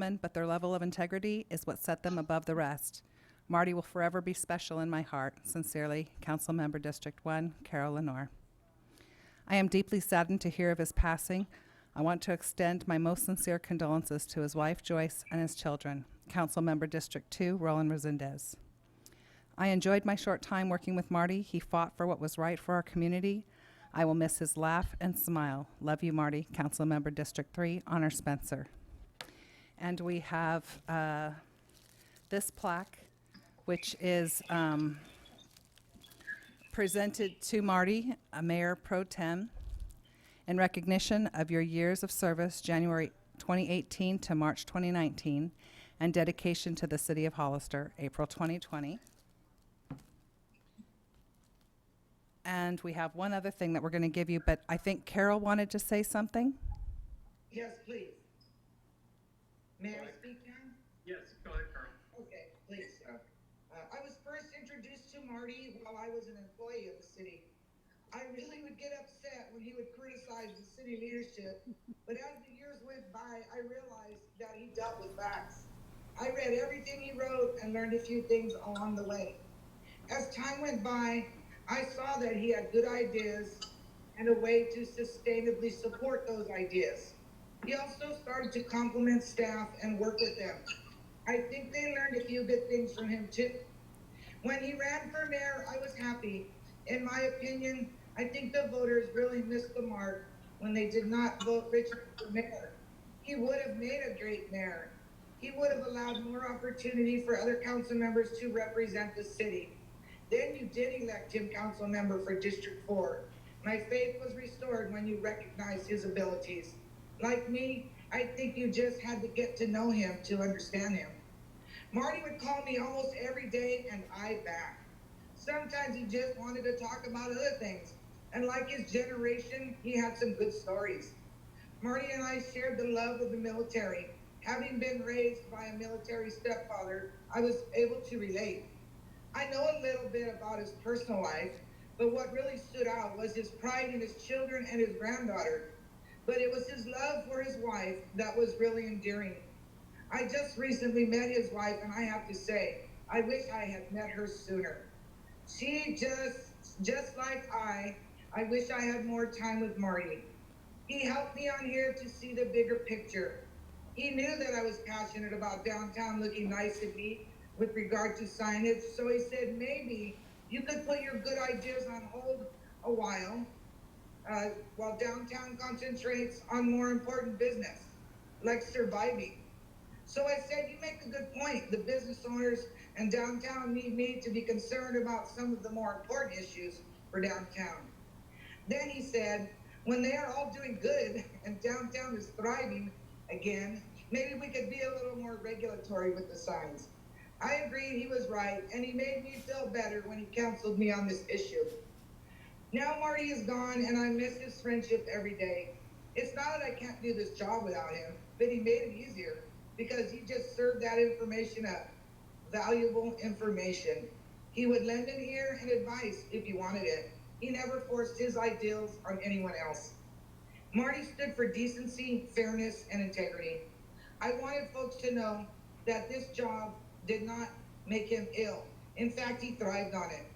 common, but their level of integrity is what set them above the rest. Marty will forever be special in my heart. Sincerely, Councilmember District 1, Carol Lenore. I am deeply saddened to hear of his passing. I want to extend my most sincere condolences to his wife, Joyce, and his children. Councilmember District 2, Roland Resendez. I enjoyed my short time working with Marty. He fought for what was right for our community. I will miss his laugh and smile. Love you, Marty. Councilmember District 3, Honor Spencer. And we have this plaque, which is presented to Marty, Mayor Pro Tem, in recognition of your years of service, January 2018 to March 2019, and dedication to the City of Hollister, April 2020. And we have one other thing that we're going to give you, but I think Carol wanted to say something. Yes, please. May I speak now? Yes, go ahead, Carl. Okay, please. I was first introduced to Marty while I was an employee of the city. I really would get upset when he would criticize the city leadership, but as the years went by, I realized that he dealt with facts. I read everything he wrote and learned a few things along the way. As time went by, I saw that he had good ideas and a way to sustainably support those ideas. He also started to compliment staff and work with them. I think they learned a few good things from him too. When he ran for mayor, I was happy. In my opinion, I think the voters really missed the mark when they did not vote Richard for mayor. He would have made a great mayor. He would have allowed more opportunity for other council members to represent the city. Then you did elect him council member for District 4. My faith was restored when you recognized his abilities. Like me, I think you just had to get to know him to understand him. Marty would call me almost every day and I back. Sometimes he just wanted to talk about other things. And like his generation, he had some good stories. Marty and I shared the love of the military. Having been raised by a military stepfather, I was able to relate. I know a little bit about his personal life, but what really stood out was his pride in his children and his granddaughter. But it was his love for his wife that was really endearing. I just recently met his wife, and I have to say, I wish I had met her sooner. She just like I wish I had more time with Marty. He helped me on here to see the bigger picture. He knew that I was passionate about downtown looking nice and neat with regard to signage, so he said, maybe you could put your good ideas on hold a while downtown concentrates on more important business, like surviving. So I said, you make a good point. The business owners and downtown need me to be concerned about some of the more important issues for downtown. Then he said, when they are all doing good and downtown is thriving again, maybe we could be a little more regulatory with the signs. I agreed he was right, and he made me feel better when he counseled me on this issue. Now Marty is gone, and I miss his friendship every day. It's not that I can't do this job without him, but he made it easier because he just served that information up. Valuable information. He would lend an ear and advice if you wanted it. He never forced his ideals on anyone else. Marty stood for decency, fairness, and integrity. I wanted folks to know that this job did not make him ill. In fact, he thrived on it.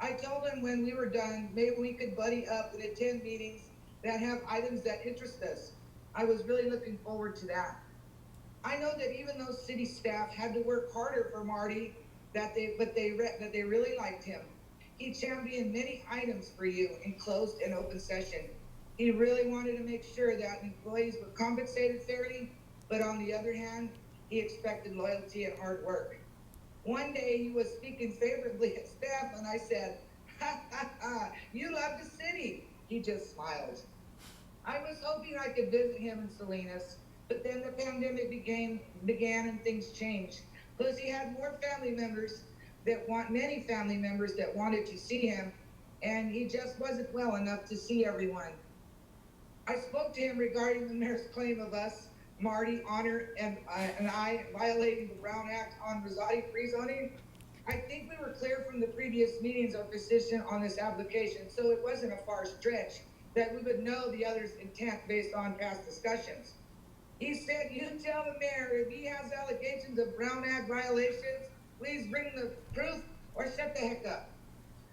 I told him when we were done, maybe we could buddy up and attend meetings that have items that interest us. I was really looking forward to that. I know that even though city staff had to work harder for Marty, that they really liked him. He championed many items for you in closed and open session. He really wanted to make sure that employees were compensated fairly, but on the other hand, he expected loyalty and hard work. One day he was speaking favorably at staff and I said, ha ha ha, you love the city. He just smiled. I was hoping I could visit him in Salinas, but then the pandemic began and things changed. Plus he had many family members that wanted to see him, and he just wasn't well enough to see everyone. I spoke to him regarding the mayor's claim of us, Marty, Honor, and I violating the Brown Act on Rosati zoning. I think we were clear from the previous meetings our position on this application, so it wasn't a far stretch that we would know the other's intent based on past discussions. He said, you tell the mayor if he has allegations of Brown Act violations, please bring the proof or shut the heck up.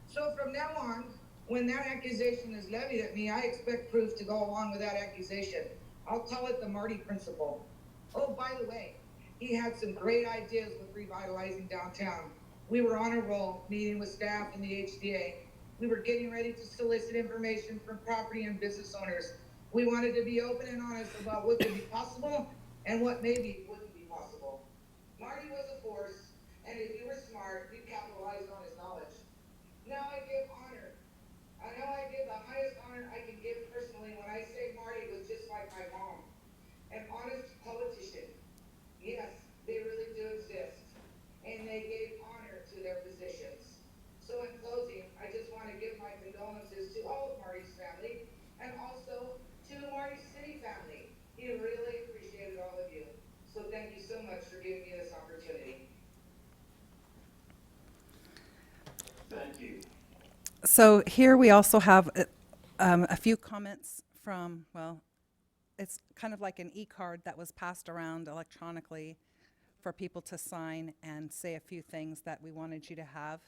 So from now on, when that accusation is levied at me, I expect proof to go along with that accusation. I'll call it the Marty principle. Oh, by the way, he had some great ideas with revitalizing downtown. We were on a roll, meeting with staff and the HDA. We were getting ready to solicit information from property and business owners. We wanted to be open and honest about what could be possible and what maybe wouldn't be possible. Marty was a force, and if you were smart, you capitalized on his knowledge. Now I give honor. I know I give the highest honor I can give personally when I say Marty was just like my mom, an honest politician. Yes, they really do exist, and they gave honor to their positions. So in closing, I just want to give my condolences to all of Marty's family, and also to Marty's city family. He really appreciated all of you. So thank you so much for giving me this opportunity. Thank you. So here we also have a few comments from, well, it's kind of like an e-card that was passed around electronically for people to sign and say a few things that we wanted you to have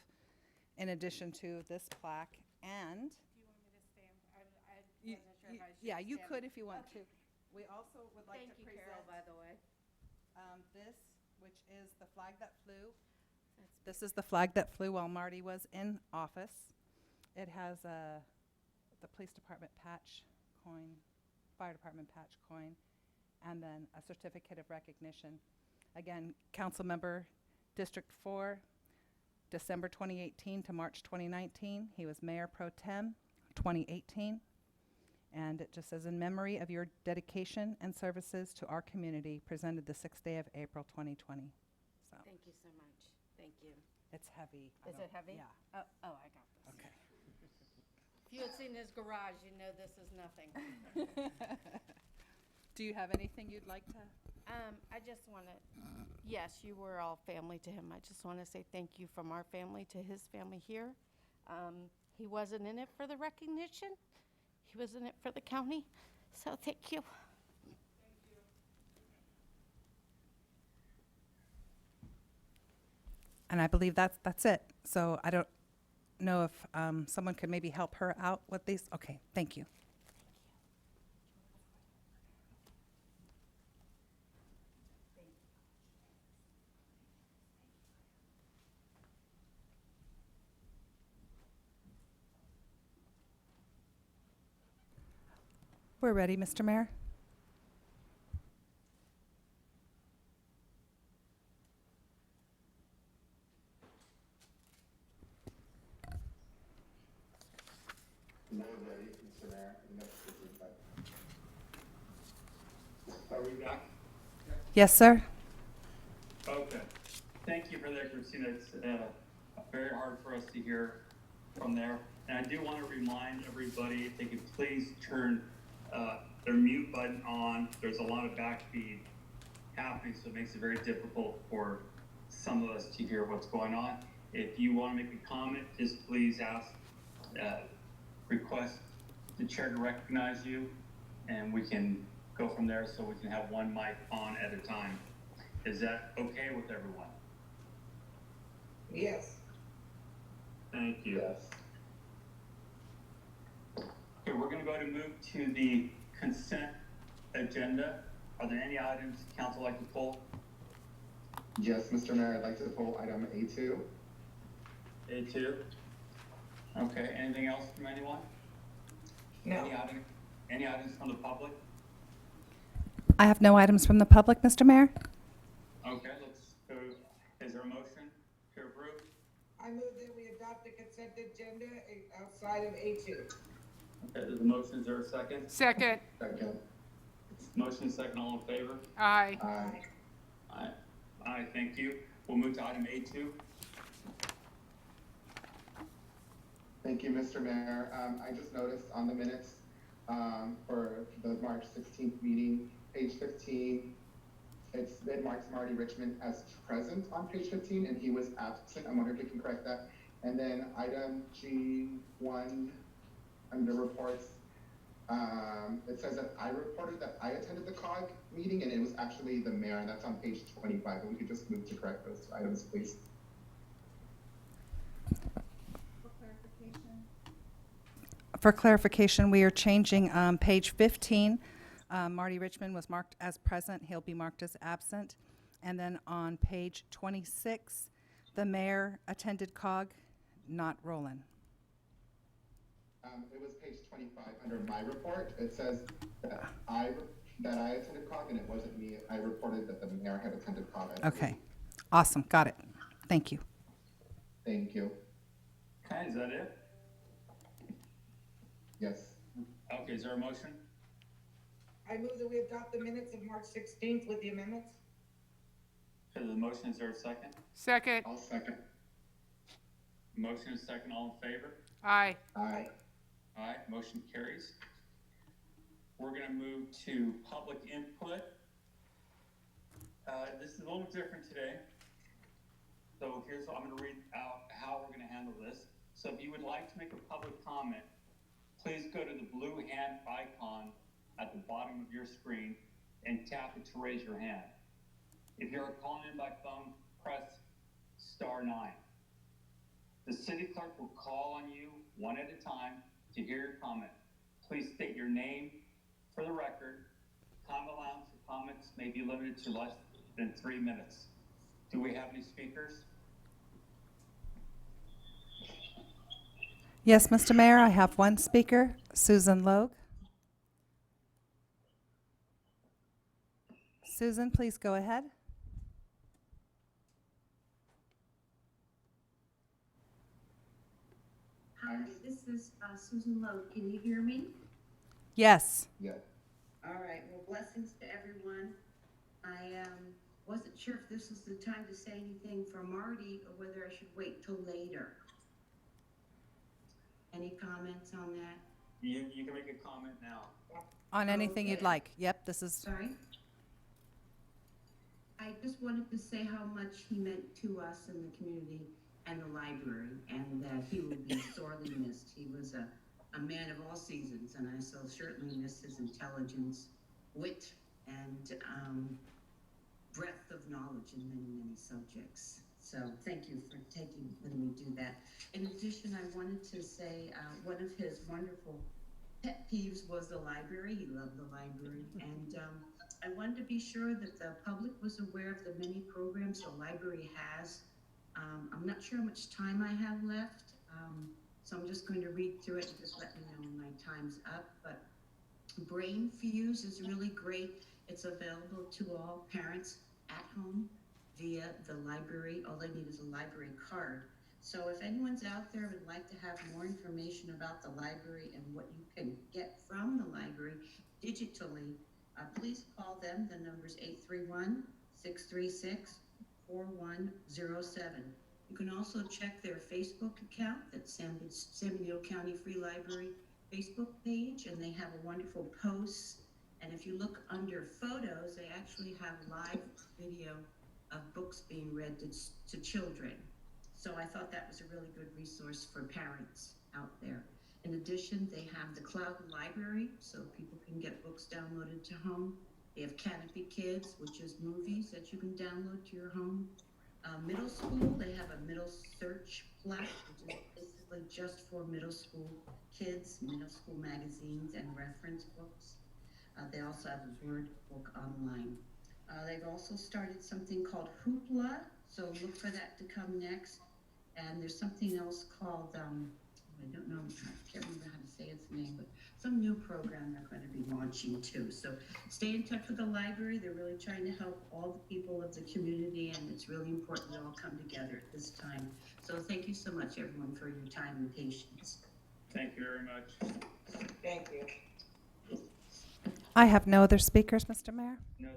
in addition to this plaque. And Do you want me to stand? I you- wasn't sure if I should yeah, you stand. could if you want to. We also would like Thank to you, present Carol, by the way. this, which is the flag that flew. This is the flag that flew while Marty was in office. It has the police department patch coin, fire department patch coin, and then a certificate of recognition. Again, council member District 4, December 2018 to March 2019. He was Mayor Pro Tem 2018. And it just says, in memory of your dedication and services to our community, presented the 6th day of April 2020. So Thank you so much. Thank you. it's heavy. Is it heavy? Yeah. Oh, I got this. Okay. If you had seen his garage, you know this is nothing. Do you have anything you'd like to? I just want to, yes, you were all family to him. I just want to say thank you from our family to his family here. He wasn't in it for the recognition. He was in it for the county. So thank you. And I believe that's it. So I don't know if someone could maybe help her out with these. Okay, thank you. We're ready, Mr. Mayor. More ready, Mr. Mayor. Are we back? Yes, sir. Okay. Thank you for that, Christina. It's very hard for us to hear from there. And I do want to remind everybody if they could please turn their mute button on. There's a lot of backfeed happening, so it makes it very difficult for some of us to hear what's going on. If you want to make a comment, just please request the chair to recognize you, and we can go from there so we can have one mic on at a time. Is that okay with everyone? Yes. Thank you. Yes. Okay, we're gonna go to move to the consent agenda. Are there any items council like to pull? Yes, Mr. Mayor, I'd like to pull item A2. A2? Okay, anything else from anyone? No. Any items from the public? I have no items from the public, Mr. Mayor. Okay, let's go. Is there a motion to approve? I move that we adopt the consent agenda outside of A2. Okay, there's a motion. Is there a second? Second. Second. Motion second, all in favor? Aye. Aye. Aye. Aye, thank you. We'll move to item A2. Thank you, Mr. Mayor. I just noticed on the minutes for the March 16th meeting, page 15, it marks Marty Richmond as present on page 15, and he was absent. I'm wondering if we can correct that. And then item G1 under reports, It says that I reported that I attended the COG meeting, and it was actually the mayor, and that's on page 25. But we could just move to correct those two items, please. For clarification, we are changing page 15. Marty Richmond was marked as present. He'll be marked as absent. And then on page 26, the mayor attended COG, not Roland. It was page 25 under my report. It says that I attended COG, and it wasn't me. I reported that the mayor had attended COG. Okay. Awesome. Got it. Thank you. Thank you. Okay, is that it? Yes. Okay, is there a motion? I move that we adopt the minutes of March 16th with the amendments. Okay, the motion, is there a second? Second. I'll second. Motion is second, all in favor? Aye. Aye. Aye, motion carries. We're gonna move to public input. This is a little different today. So here's, I'm gonna read out how we're gonna handle this. So if you would like to make a public comment, please go to the blue hand icon at the bottom of your screen and tap it to raise your hand. If you're calling in by phone, press *9. The city clerk will call on you one at a time to hear your comment. Please state your name for the record. Time allowance for comments may be limited to less than 3 minutes. Do we have any speakers? Yes, Mr. Mayor, I have one speaker, Susan Logue. Susan, please go ahead. Hi, this is Susan Lowe. Can you hear me? Yes. Yeah. All right. Well, blessings to everyone. I wasn't sure if this was the time to say anything for Marty or whether I should wait till later. Any comments on that? You can make a comment now. On anything you'd Okay. like. Yep, this is, Sorry? I just wanted to say how much he meant to us in the community and the library, and that he will be sorely missed. He was a man of all seasons, and I so certainly miss his intelligence, wit, and breadth of knowledge in many, many subjects. So thank you for letting me do that. In addition, I wanted to say one of his wonderful pet peeves was the library. He loved the library, and I wanted to be sure that the public was aware of the many programs the library has. I'm not sure how much time I have left, so I'm just going to read through it and just let me know when my time's up. But Brain Fuse is really great. It's available to all parents at home via the library. All they need is a library card. So if anyone's out there would like to have more information about the library and what you can get from the library digitally, please call them. The number's 831-636-4107. You can also check their Facebook account, that's San Bernardino County Free Library Facebook page, and they have a wonderful posts. And if you look under photos, they actually have live video of books being read to children. So I thought that was a really good resource for parents out there. In addition, they have the Cloud Library, so people can get books downloaded to home. They have Canopy Kids, which is movies that you can download to your home. Middle school, they have a middle search plus, which is basically just for middle school kids, middle school magazines and reference books. They also have a Word book online. They've also started something called Hoopla, so look for that to come next. And there's something else called, I don't know, I can't remember how to say its name, but some new program they're going to be launching too. So stay in touch with the library. They're really trying to help all the people of the community, and it's really important we all come together at this time. So thank you so much, everyone, for your time and patience. Thank you very much. Thank you. I have no other speakers, Mr. Mayor. No,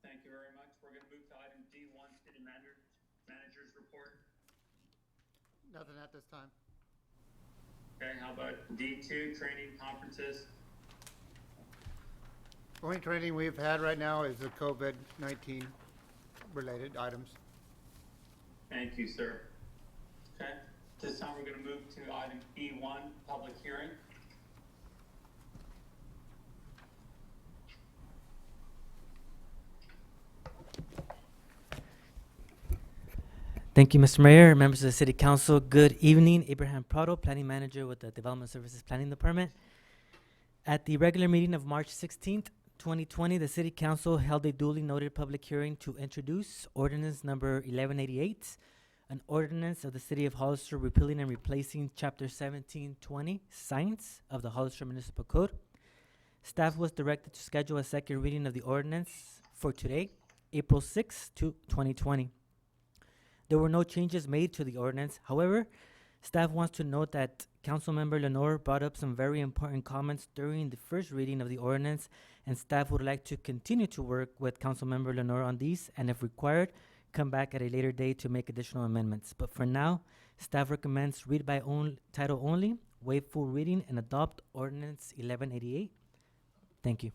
thank you very much. We're gonna move to item D1, City Manager's Report. Nothing at this time. Okay, how about D2, training conferences? Only training we've had right now is the COVID-19 related items. Thank you, sir. Okay, this time we're gonna move to item E1, public hearing. Thank you, Mr. Mayor, members of the City Council. Good evening. Abraham Prado, Planning Manager with the Development Services Planning Department. At the regular meeting of March 16th, 2020, the City Council held a duly noted public hearing to introduce ordinance number 1188, an ordinance of the City of Hollister repealing and replacing Chapter 1720, Signs of the Hollister Municipal Code. Staff was directed to schedule a second reading of the ordinance for today, April 6th, 2020. There were no changes made to the ordinance. However, staff wants to note that Councilmember Lenore brought up some very important comments during the first reading of the ordinance, and staff would like to continue to work with Councilmember Lenore on these, and if required, come back at a later date to make additional amendments. But for now, staff recommends read by title only, waive full reading, and adopt ordinance 1188. Thank you.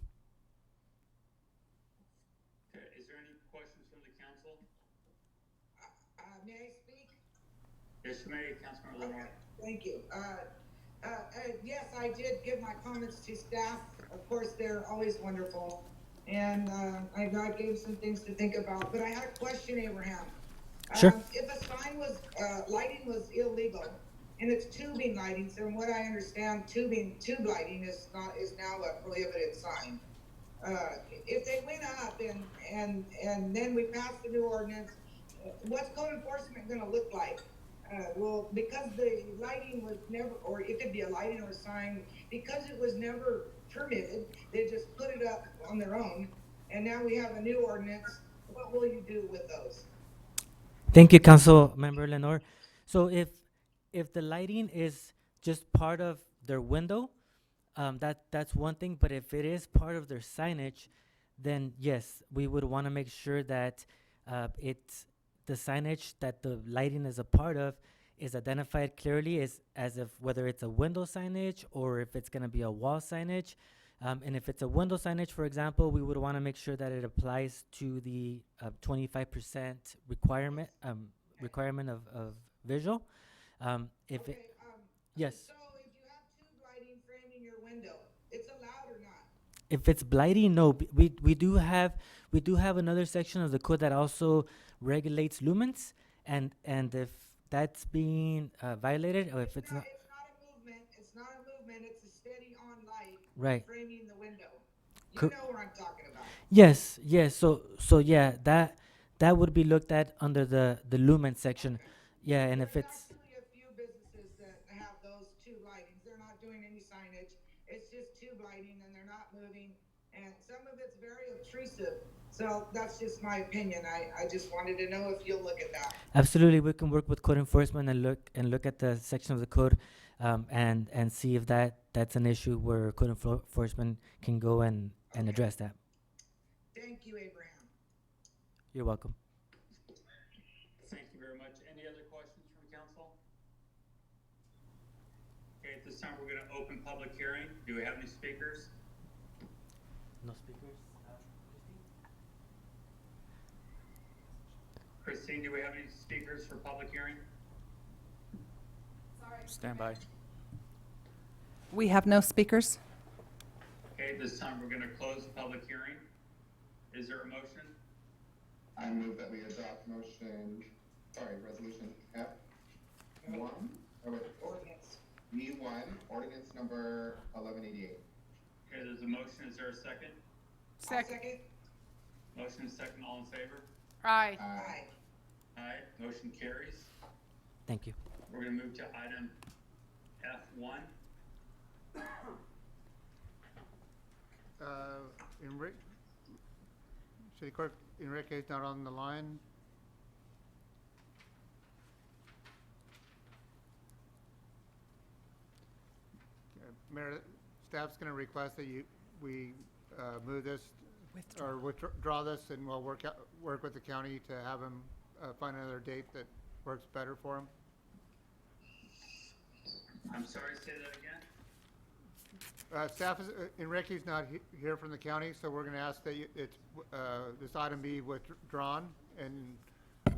Okay, is there any questions from the council? May I speak? Yes, you may, Councilmember Lenore. Thank you. Yes, I did give my comments to staff. Of course, they're always wonderful. And I gave some things to think about, but I had a question, Abraham. Sure. If a sign was, lighting was illegal, and it's tubing lighting, so from what I understand, tube lighting is now a prohibited sign. If they went up and then we passed the new ordinance, what's code enforcement gonna look like? Well, because the lighting was never, or it could be a lighting or a sign, because it was never permitted, they just put it up on their own, and now we have a new ordinance. What will you do with those? Thank you, Councilmember Lenore. So if the lighting is just part of their window, that's one thing. But if it is part of their signage, then yes, we would want to make sure that it's the signage that the lighting is a part of is identified clearly as if whether it's a window signage or if it's going to be a wall signage. And if it's a window signage, for example, we would want to make sure that it applies to the 25% requirement of visual. If Okay, it, yes, so if you have tube lighting framing your window, it's allowed or not? if it's blighting, no. We do have another section of the code that also regulates lumens, and if that's being violated, or if it's not, It's not a movement, it's a steady on light. Right. Framing the window. You Co- know what I'm talking about. yes. So yeah, that would be looked at under the lumen section. Yeah, and if There's it's actually a few businesses that have those tube lightings. They're not doing any signage. It's just tube lighting and they're not moving. And some of it's very obtrusive. So that's just my opinion. I just wanted to know if you'll look at that. absolutely, we can work with code enforcement and look at the section of the code, and see if that's an issue where code enforcement can go and address that. Thank you, Abraham. You're welcome. Thank you very much. Any other questions from council? Okay, at this time, we're gonna open public hearing. Do we have any speakers? No speakers. Christine, do we have any speakers for public hearing? Stand by. We have no speakers. Okay, this time we're gonna close the public hearing. Is there a motion? I move that we adopt resolution F1, Ordinance. E1, ordinance number 1188. Okay, there's a motion. Is there a second? Second. Motion is second. All in favor? Aye. Aye. Aye. Motion carries. Thank you. We're gonna move to item F1. City Clerk Enrique is not on the line. Mayor, staff's going to request that we move this or withdraw this, and we'll work with the county to have him find another date that works better for him. I'm sorry, say that again? Staff is, Enrique's not here from the county, so we're going to ask that this item be withdrawn, and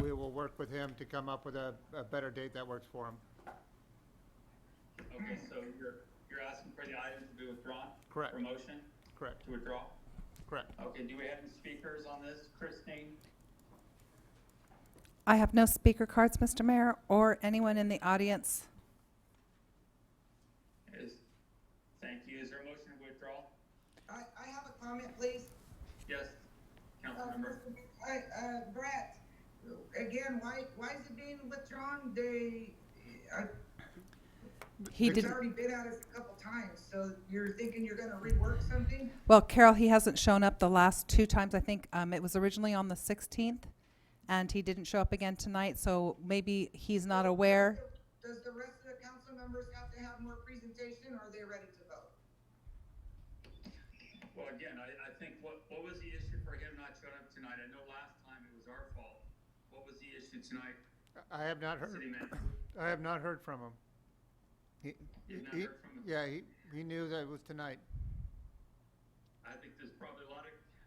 we will work with him to come up with a better date that works for him. Okay, so you're asking for the item to be withdrawn? Correct. For motion? Correct. To withdraw? Correct. Okay, do we have any speakers on this? Christine? I have no speaker cards, Mr. Mayor, or anyone in the audience. Thank you. Is there a motion to withdraw? I have a comment, please. Yes, Councilmember. Brett, again, why is it being withdrawn? He It's did. already been at us a couple times, so you're thinking you're gonna rework something? Well, Carol, he hasn't shown up the last 2 times. I think it was originally on the 16th, and he didn't show up again tonight. So maybe he's not aware. Does the rest of the council members have to have more presentation, or are they ready to vote? Well, again, I think what was the issue for him not showing up tonight? I know last time it was our fault. What was the issue tonight, I have not heard, City Manager? I have not heard from him. You've not heard from him? Yeah, he knew that it was tonight. I think there's probably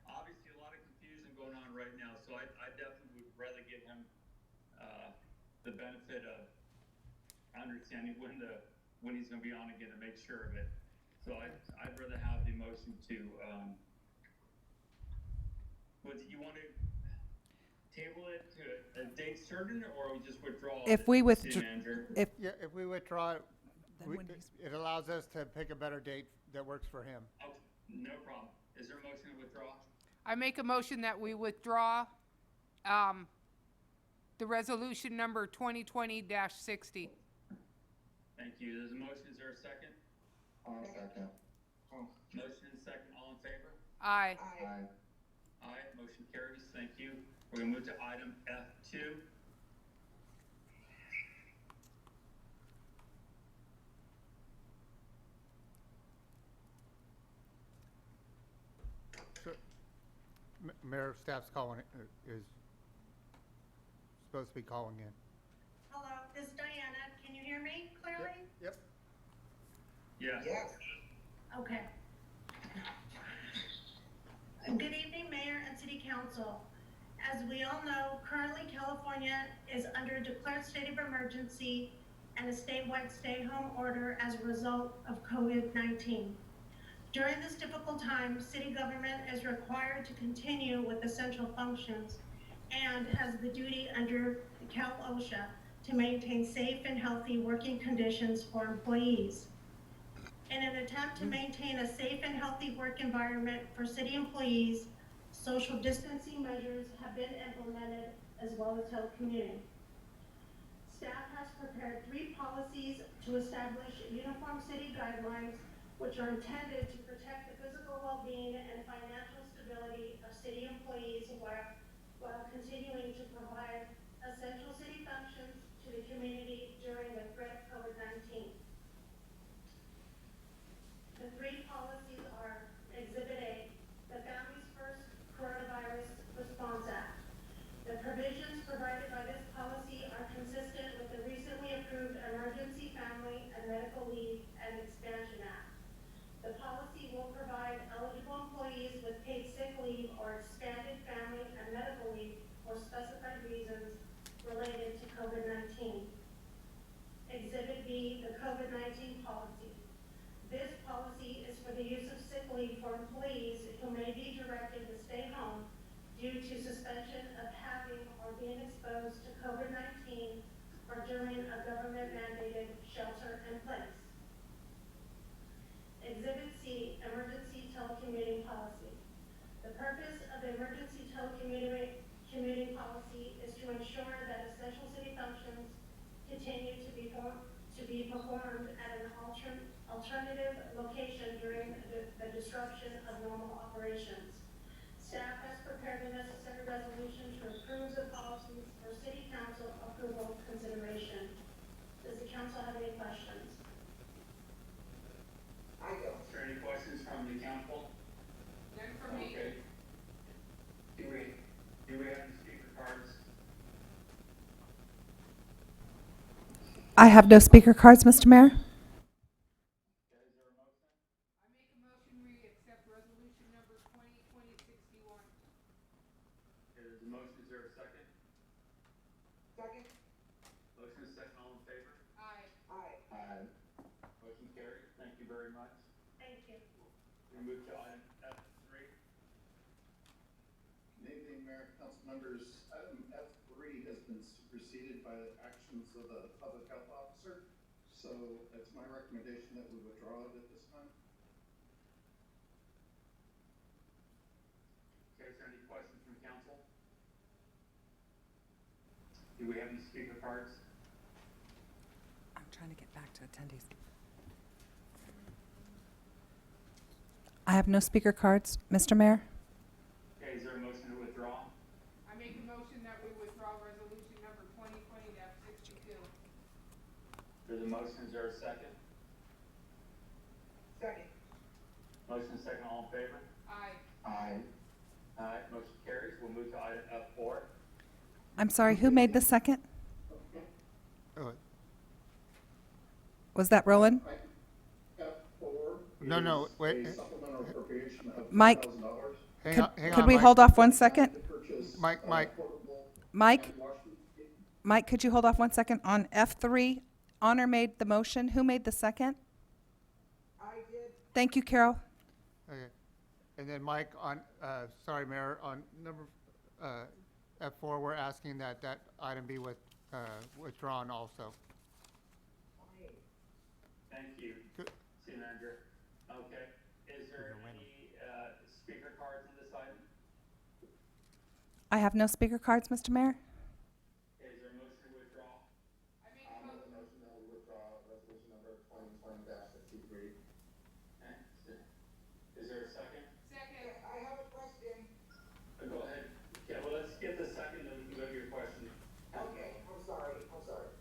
obviously a lot of confusion going on right now, so I definitely would rather give him, the benefit of understanding when he's gonna be on again to make sure of it. So I'd rather have the motion to, would you want to table it to a date certain, or we just withdraw it? If we City Manager? Yeah, if we withdraw it, Then when he's- it allows us to pick a better date that works for him. Oh, no problem. Is there a motion to withdraw? I make a motion that we withdraw, the resolution number 2020-60. Thank you. There's a motion. Is there a second? I'll second. Motion and second. All in favor? Aye. Aye. Aye. Motion carries. Thank you. We're gonna move to item F2. Mayor, staff's calling, is supposed to be calling in. Hello, this is Diana. Can you hear me clearly? Yep. Yes. Yes. Okay. Good evening, Mayor and City Council. As we all know, currently California is under a declared state of emergency and a statewide stay-home order as a result of COVID-19. During this difficult time, city government is required to continue with essential functions and has the duty under Cal OSHA to maintain safe and healthy working conditions for employees. In an attempt to maintain a safe and healthy work environment for city employees, social distancing measures have been implemented as well as telecommuting. Staff has prepared 3 policies to establish uniform city guidelines which are intended to protect the physical well-being and financial stability of city employees while continuing to provide essential city functions to the community during the threat of COVID-19. The 3 policies are Exhibit A, the Families First Coronavirus Response Act. The provisions provided by this policy are consistent with the recently approved Emergency Family and Medical Leave and Expansion Act. The policy will provide eligible employees with paid sick leave or expanded family and medical leave for specified reasons related to COVID-19. Exhibit B, the COVID-19 policy. This policy is for the use of sick leave for employees who may be directed to stay home due to suspension of having or being exposed to COVID-19 or during a government-mandated shelter in place. Exhibit C, emergency telecommuting policy. The purpose of the emergency telecommuting policy is to ensure that essential city functions continue to be performed at an alternative location during the disruption of normal operations. Staff has prepared the necessary resolution to approve the policies for city council approval consideration. Does the council have any questions? I don't. Is there any questions from the council? None for me. Okay. Do we have any speaker cards? I have no speaker cards, Mr. Mayor. Is there a motion? I make a motion we accept resolution number 2020-61. There's a motion. Is there a second? Second? Motion is second. All in favor? Aye. Aye. Aye. Motion carries. Thank you very much. Thank you. We move to item F3. Good evening, Mayor, council members. Item F3 has been So it's my recommendation that we withdraw it at this time. Okay, is there any questions from council? Do we have any speaker cards? I'm trying to get back to attendees. I have no speaker cards, Mr. Mayor. Okay, is there a motion to withdraw? I make a motion that we withdraw resolution number 2020-62. There's a motion, is there a second? Second. Motion second, all in favor? Aye. Aye. Aye, motion carries. We'll move to item F4. I'm sorry, who made the second? Oh, Was that Roland? F4. No, is wait. A supplemental appropriation of Mike. $10,000 hang Could on, we Mike. hold off 1 second? to purchase, Mike, portable Mike, hand wash. Mike, could you hold off 1 second? On F3, Honor made the motion. Who made the second? I did. Thank you, Carol. Okay. And then Mike, on, sorry, Mayor, on number, F4, we're asking that that item be withdrawn also. Thank you, Good. City Manager. Okay, is there any speaker cards on this item? I have no speaker cards, Mr. Mayor. Okay, is there a motion to withdraw? I make I'll a make a motion. motion that we withdraw resolution number 2020-63. Okay, is there a second? Second. I have a question. Go ahead. Yeah, well, let's get the second, then we can go to your question. Okay, I'm sorry.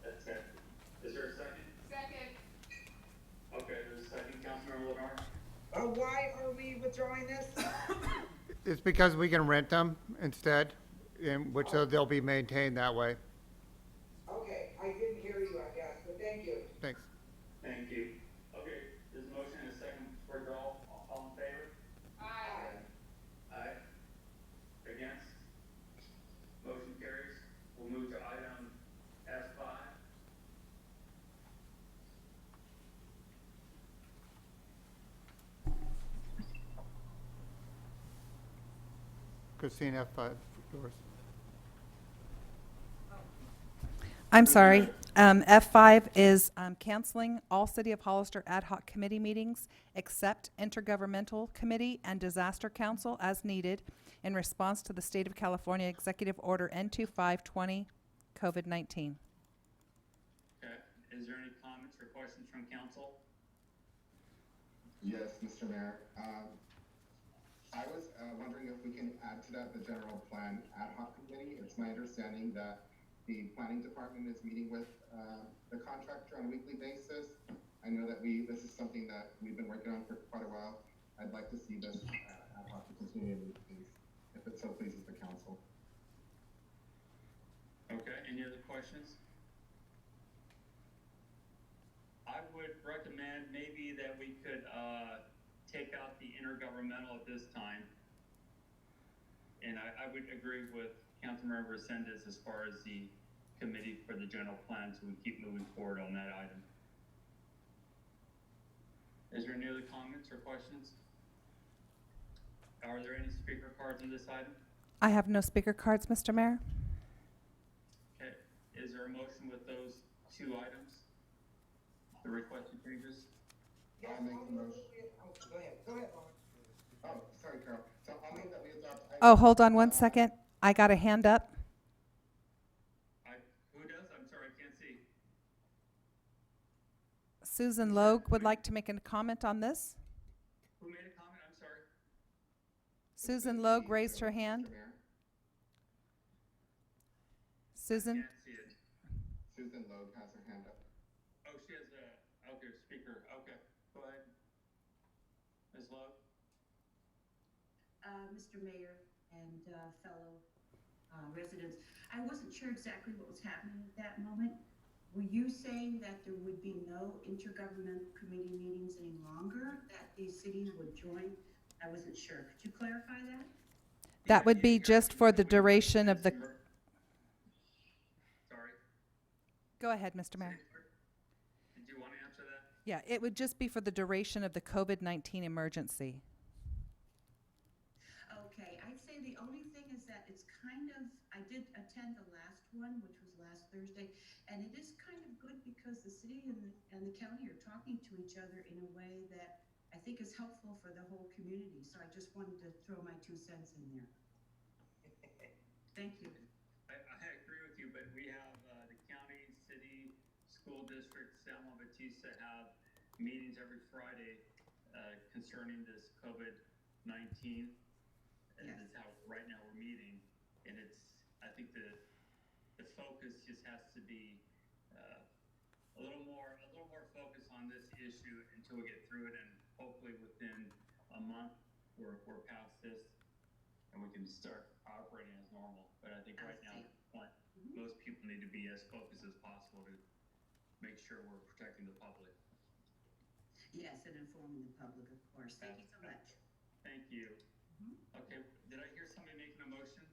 That's it. Is there a second? Second. Okay, there's a second, Councilmember Lenore. Why are we withdrawing this? It's because we can rent them instead, in which they'll be maintained that way. Okay, I didn't hear you, I guess, but thank you. Thanks. Thank you. Okay, there's a motion and a second for withdrawal. All in favor? Aye. Aye. Against? Motion carries. We'll move to item F5. Christine, F5, yours. I'm sorry. F5 is canceling all City of Hollister ad hoc committee meetings except Intergovernmental Committee and Disaster Council as needed in response to the State of California Executive Order N2520 COVID-19. Okay, is there any comments or questions from council? Yes, Mr. Mayor. I was wondering if we can add to that the general plan ad hoc committee. It's my understanding that the planning department is meeting with the contractor on a weekly basis. I know that this is something that we've been working on for quite a while. I'd like to see this ad hoc to continue, please, if it so pleases the council. Okay, any other questions? I would recommend maybe that we could take out the intergovernmental at this time. And I would agree with Councilmember Resendez as far as the committee for the general plan, so we keep moving forward on that item. Is there any other comments or questions? Are there any speaker cards on this item? I have no speaker cards, Mr. Mayor. Okay, is there a motion with those two items? The requested changes? Yes, I'll make the move motion. Go ahead, Lauren. Oh, sorry, Carol. So I'll move that we adopt. Oh, hold on 1 second. I got a hand up. Who does? I'm sorry, I can't see. Susan Logue would like to make a comment on this. Who made a comment? I'm sorry. Susan Logue raised her hand. Mr. Mayor. Susan? Can't see it. Susan Logue has her hand up. Oh, she has a, okay, speaker. Okay, go ahead. Ms. Love? Mr. Mayor and fellow residents, I wasn't sure exactly what was happening at that moment. Were you saying that there would be no intergovernmental committee meetings any longer, that the city would join? I wasn't sure. Could you clarify that? That would be just for the duration of the... Sorry. Go ahead, Mr. Mayor. Did you want to answer that? Yeah, it would just be for the duration of the COVID-19 emergency. Okay, I'd say the only thing is that it's kind of, I did attend attend the last one, which was last Thursday, and it is kind of good because the city and the county are talking to each other in a way that I think is helpful for the whole community. So I just wanted to throw my 2 cents in there. Thank you. I agree with you, but we have the county, city, school district, San Juan Bautista have meetings every Friday concerning this COVID-19. And Yes. that's how right now we're meeting. And I think the focus just has to be a little more focus on this issue until we get through it. And hopefully within a month, we're past this and we can start operating as normal. But I think right now, most people need to be as focused as possible to make sure we're protecting the public. Yes, and informing the public, of course. Thank you so much. Thank you. Okay, did I hear somebody making a motion?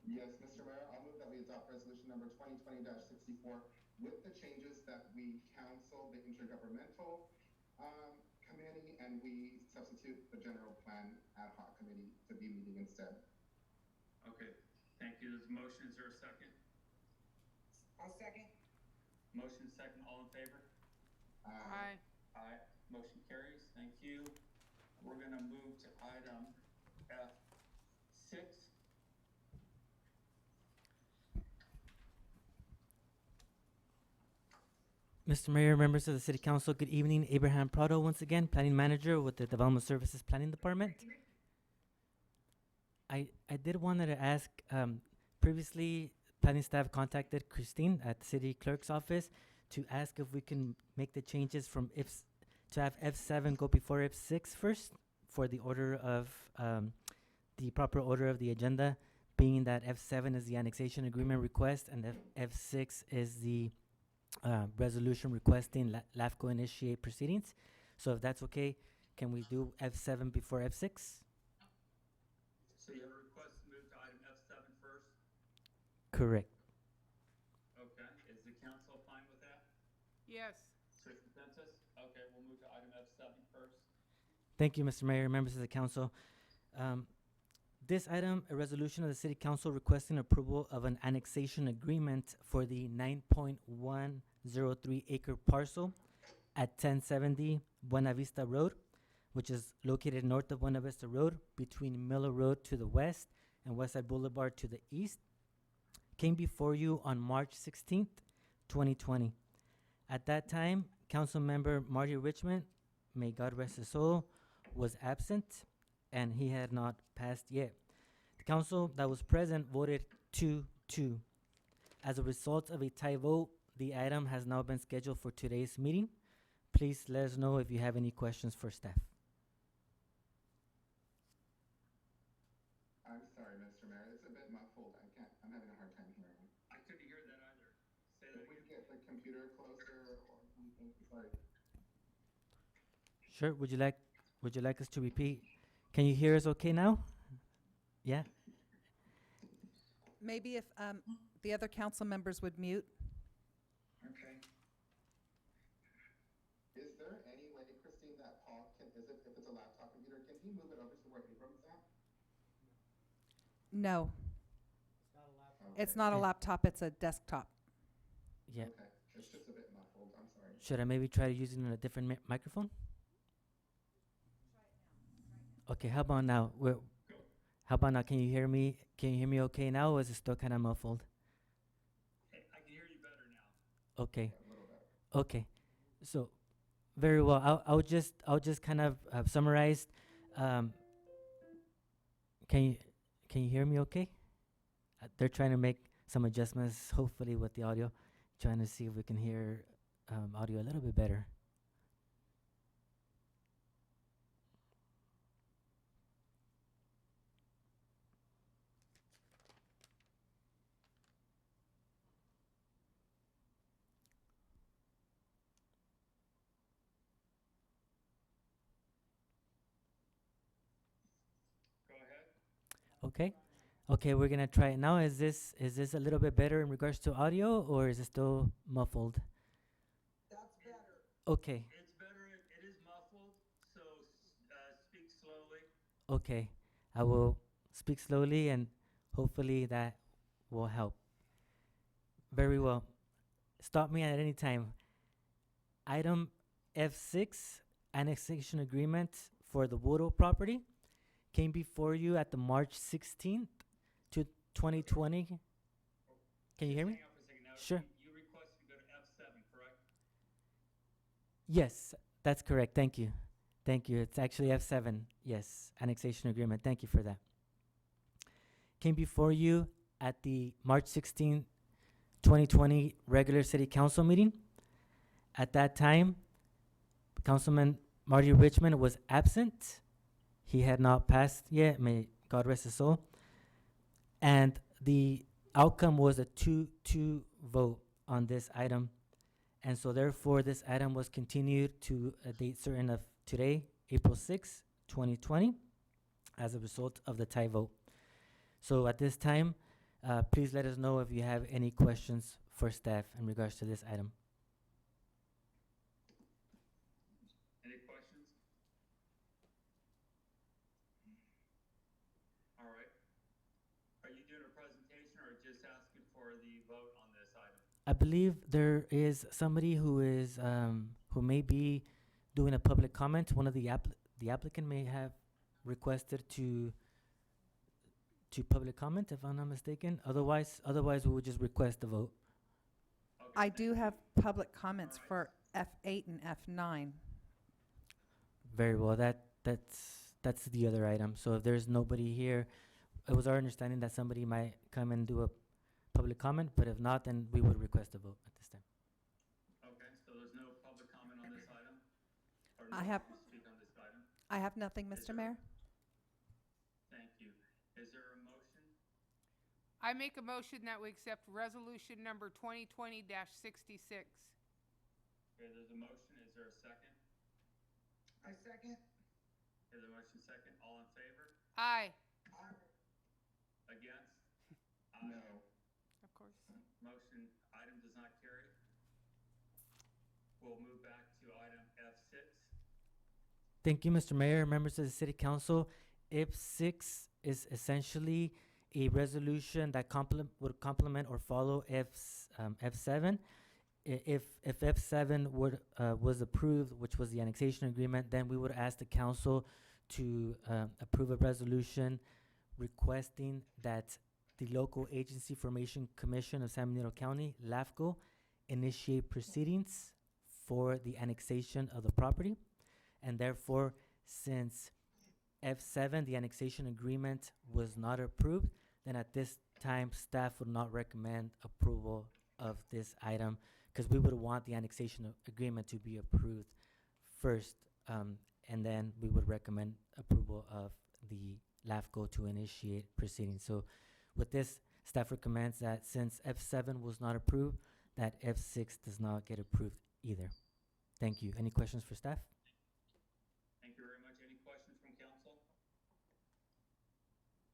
Yes, Mr. Mayor, I'll move that we adopt resolution number 2020-64 with the changes that we cancel the intergovernmental committee and we substitute the general plan ad hoc committee to be meeting instead. Okay, thank you. There's a motion. Is there a second? I'll second. Motion second. All in favor? Aye. Aye. Motion carries. Thank you. We're going to move to item F6. Mr. Mayor, members of the City Council, good evening. Abraham Prado, once again, Planning Manager with the Development Services Planning Department. I did want to ask, previously, planning staff contacted Christine at the City Clerk's office to ask if we can make the changes from to have F7 go before F6 first for the order of, the proper order of the agenda, being that F7 is the annexation agreement request and F6 is the resolution requesting LAFCO initiate proceedings. So if that's okay, can we do F7 before F6? So you have a request to move to item F7 first? Correct. Okay. Is the council fine with that? Yes. Is there consensus? Okay, we'll move to item F7 first. Thank you, Mr. Mayor, members of the council. This item, a resolution of the City Council requesting approval of an annexation agreement for the 9.103 acre parcel at 1070 Buena Vista Road, which is located north of Buena Vista Road between Miller Road to the west and Westside Boulevard to the east, came before you on March 16th, 2020. At that time, Council Member Marty Richmond, may God rest his soul, was absent and he had not passed yet. The council that was present voted 2-2. As a result of a tie vote, the item has now been scheduled for today's meeting. Please let us know if you have any questions for staff. I'm sorry, Mr. Mayor, it's a bit muffled. I'm having a hard time hearing. I couldn't hear that either. Say that If we again. get the computer closer or something, sorry. Sure, would you like us to repeat? Can you hear us okay now? Yeah? Maybe if the other council members would mute. Okay. Is there any way, Christine, that Paul can, if it's a laptop computer, can he move it over to where Abram's at? No, Okay. it's not a Okay. laptop, it's a desktop. Yeah. Okay, it's just a bit muffled, I'm sorry. Should I maybe try using a different microphone? Okay, how about now? How about now? Can you hear me? Can you hear me okay now, or is it still kind of muffled? Hey, I can hear you better now. Okay. A little bit. Okay, so very well. I'll just kind of summarize. Can you hear me? Okay. They're trying to make some adjustments, hopefully with the audio, trying to see if we can hear audio a little bit better. Go ahead. Okay. Okay, we're gonna try it now. Is this a little bit better in regards to audio, or is it still muffled? That's better. Okay. It's better. It is muffled, so speak slowly. Okay. I will speak slowly, and hopefully that will help. Very well. Stop me at any time. Item F6, annexation agreement for the Woodall property, came before you at the March 16th to 2020. Can you hear me? Hang on for a second. Now, Sure. You requested to go to F7, correct? Yes, that's correct. Thank you. Thank you. It's actually F7. Yes, annexation agreement. Thank you for that. Came before you at the March 16, 2020 regular city council meeting. At that time, Councilman Marty Richmond was absent. He had not passed yet. May God rest his soul. And the outcome was a 2-2 vote on this item. And so therefore, this item was continued to a date certain of today, April 6, 2020, as a result of the tie vote. So at this time, please let us know if you have any questions for staff in regards to this item. Any questions? All right. Are you doing a presentation or just asking for the vote on this item? I believe there is somebody who is who may be doing a public comment. One of the applicant may have requested to public comment, if I'm not mistaken. Otherwise we would just request the vote. Okay, I thank do you. have public comments All for F8 and F9. Very well. That's the other item. So if there's nobody here, it was our understanding that somebody might come and do a public comment, but if not, then we would request a vote at this time. Okay, so there's no public comment on this item? Or I no have- one to speak on this item? I have nothing, Is Mr. there- Mayor. Thank you. Is there a motion? I make a motion that we accept resolution number 2020-66. Okay, there's a motion. Is there a second? I second. There's a motion second. All in favor? Aye, Aye. Against? No. of course. Motion, item does not carry. We'll move back to item F6. Thank you, Mr. Mayor, members of the City Council. F6 is essentially a resolution that would complement or follow F7. If F7 was approved, which was the annexation agreement, then we would ask the council to approve a resolution requesting that the Local Agency Formation Commission of San Benito County, LAFCO, initiate proceedings for the annexation of the property. And therefore, since F7, the annexation agreement, was not approved, then at this time, staff would not recommend approval of this item because we would want the annexation agreement to be approved first, and then we would recommend approval of the LAFCO to initiate proceedings. So with this, staff recommends that since F7 was not approved, that F6 does not get approved either. Thank you. Any questions for staff? Thank you very much. Any questions from council?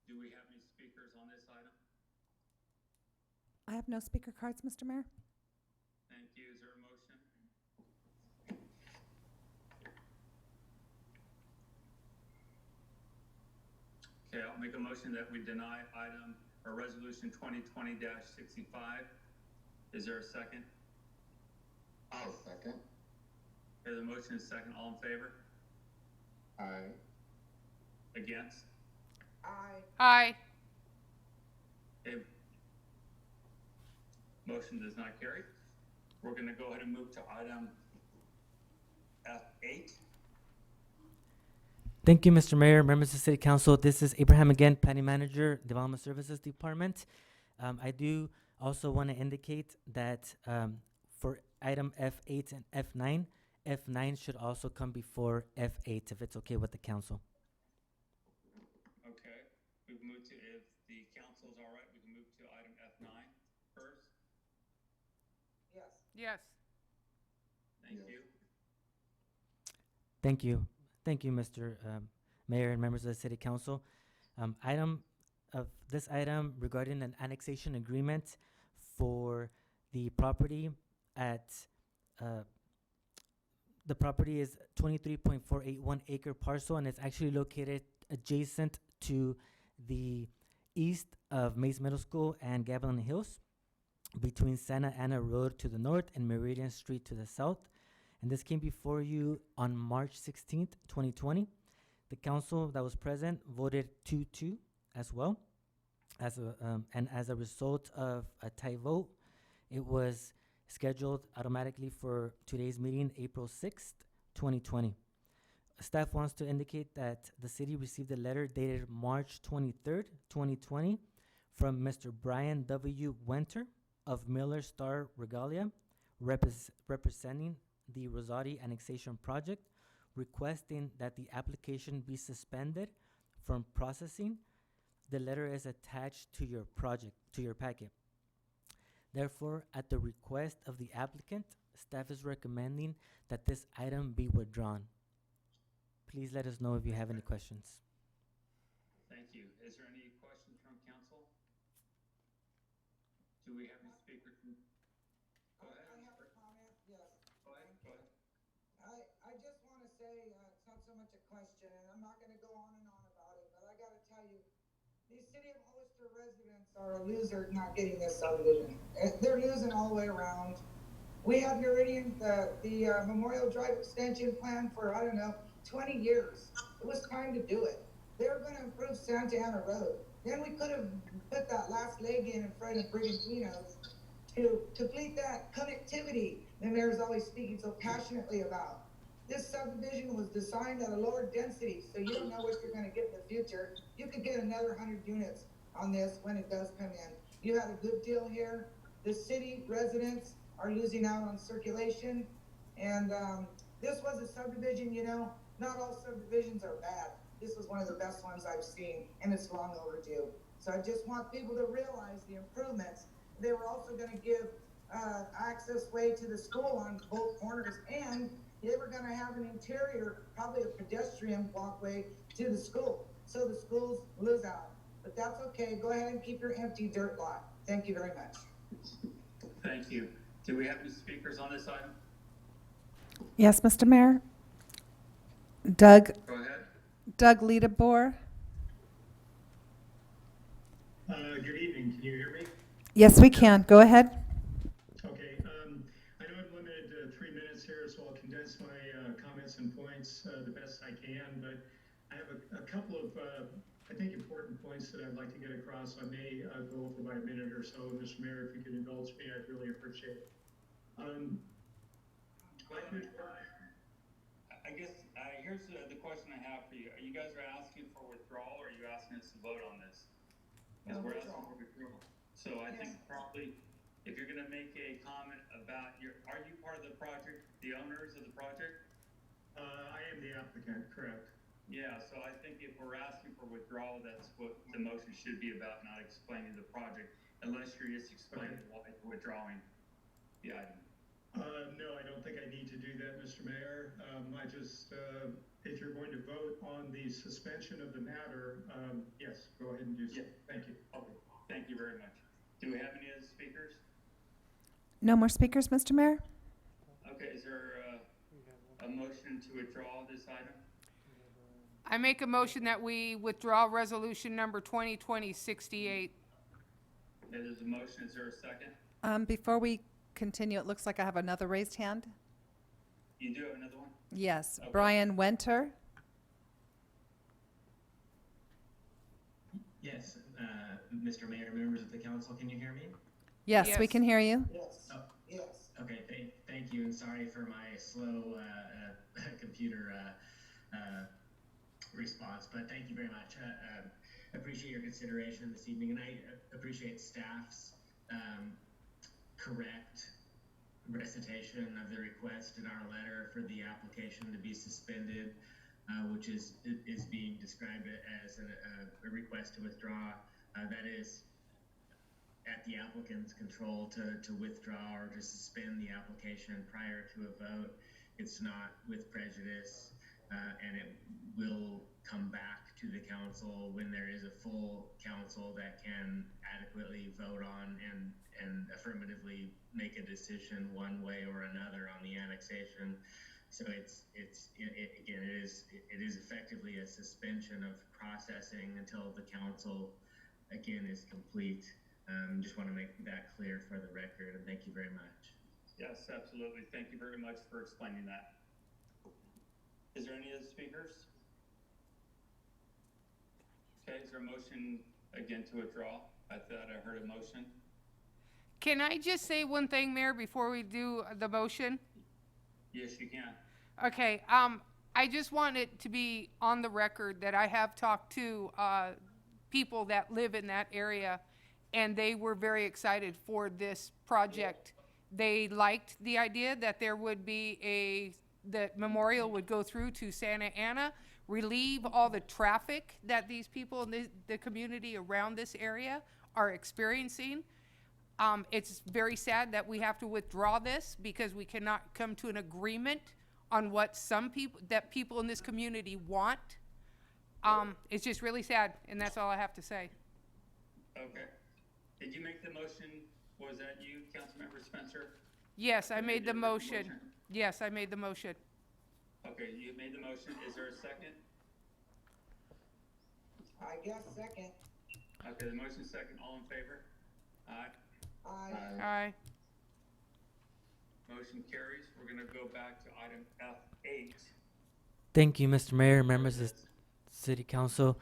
Do we have any speakers on this item? I have no speaker cards, Mr. Mayor. Thank you. Is there a motion? Okay, I'll make a motion that we deny item or resolution 2020-65. Is there a second? I'll second. Okay, the motion is second. All in favor? Aye. Against? Aye. Aye, Okay. Motion does not carry. We're gonna go ahead and move to item F8. Thank you, Mr. Mayor, members of the City Council. This is Abraham again, Planning Manager, Development Services Department. I do also want to indicate that for item F8 and F9, F9 should also come before F8 if it's okay with the council. Okay, we've moved to, if the council's all right, we can move to item F9 first. Yes. yes. Thank Yes. you. Thank you. Thank you, Mr. Mayor and members of the City Council. This item regarding an annexation agreement for the property at, the property is 23.481 acre parcel, and it's actually located adjacent to the east of Mays Middle School and Gavilan Hills. between Santa Ana Road to the north and Meridian Street to the south. And this came before you on March 16th, 2020. The council that was present voted 2-2 as well. And as a result of a tie vote, it was scheduled automatically for today's meeting, April 6th, 2020. Staff wants to indicate that the city received a letter dated March 23rd, 2020 from Mr. Brian W. Winter of Miller Star Regalia, representing the Rosati Annexation Project, requesting that the application be suspended from processing. The letter is attached to your packet. Therefore, at the request of the applicant, staff is recommending that this item be withdrawn. Please let us know if you have any questions. Thank you. Is there any questions from council? Do we have any speakers? Go ahead. I have a comment, yes. Go ahead. I just want to say, it's not so much a question, and I'm not going to go on and on about it, but I got to tell you, these city of Hollister residents are a loser not getting this subdivision. They're losing all the way around. We had Meridian, the Memorial Drive extension plan for, I don't know, 20 years. It was time to do it. They were going to improve Santa Ana Road. Then we could have put that last leg in front of Brigantino's to complete that connectivity the mayor's always speaking so passionately about. This subdivision was designed at a lower density, so you don't know what you're going to get in the future. You could get another 100 units on this when it does come in. You had a good deal here. The city residents are losing out on circulation, and this was a subdivision, you know, not all subdivisions are bad. This was one of the best ones I've seen, and it's long overdue. So I just want people to realize the improvements. They were also going to give access way to the school on both corners, and they were going to have an interior, probably a pedestrian walkway to the school. So the schools lose out. But that's okay. Go ahead and keep your empty dirt lot. Thank you very much. Thank you. Do we have any speakers on this item? Yes, Mr. Mayor. Doug Go ahead. Liedebor. Good evening. Can you hear me? Yes, we can. Go ahead. Okay. I know I'm limited to 3 minutes here, so I'll condense my comments and points the best I can. But I have a couple of, I think, important points that I'd like to get across. I may go over by a minute or so. Mr. Mayor, if you could indulge me, I'd really appreciate it. I guess here's the question I have for you. You guys are asking for withdrawal, or are you asking us to vote on this? Because we're asking for withdrawal. So I think probably if you're going to make a comment about are you part of the project, the owners of the project? I am the applicant, correct? Yeah, so I think if we're asking for withdrawal, that's what the motion should be about, not explaining the project, unless you're just explaining why you're withdrawing the item. No, I don't think I need to do that, Mr. Mayor. I just, if you're going to vote on the suspension of the matter, yes, go ahead and do so. Yeah. Thank you. Okay, thank you very much. Do we have any other speakers? No more speakers, Mr. Mayor? Okay, is there a motion to withdraw this item? I make a motion that we withdraw resolution number 2020-68. There's a motion, is there a second? Before we continue, it looks like I have another raised hand. You do have another one? Yes, Okay. Brian Winter. Yes, Mr. Mayor, members of the council, can you hear me? Yes, we Yes. can hear you. Yes. Oh. Yes. Okay, thank you, and sorry for my slow computer response, but thank you very much. Appreciate your consideration this evening, and I appreciate staff's correct recitation of the request in our letter for the application to be suspended, which is being described as a request to withdraw. That is at the applicant's control to withdraw or to suspend the application prior to a vote. It's not with prejudice, and it will come back to the council when there is a full council that can adequately vote on and affirmatively make a decision one way or another on the annexation. So it is effectively a suspension of processing until the council again is complete Just want to make that clear for the record, and thank you very much. Yes, absolutely. Thank you very much for explaining that. Is there any other speakers? Okay, is there a motion again to withdraw? I thought I heard a motion. Can I just say one thing, Mayor, before we do the motion? Yes, you can. Okay, I just want it to be on the record that I have talked to people that live in that area, and they were very excited for this project. They liked the idea that there would be that Memorial would go through to Santa Ana, relieve all the traffic that these people in the community around this area are experiencing. It's very sad that we have to withdraw this because we cannot come to an agreement on what people in this community want. It's just really sad, and that's all I have to say. Okay. Did you make the motion? Was that you, Councilmember Spencer? Yes, I Okay, made the did you make motion. Yes, I made the motion. Okay, you made the motion. Is there a second? I guess second. Okay, the motion second. All in favor? Aye. Aye. Aye. Motion carries. We're gonna go back to item F8. Thank you, Mr. Mayor, members of the City Council.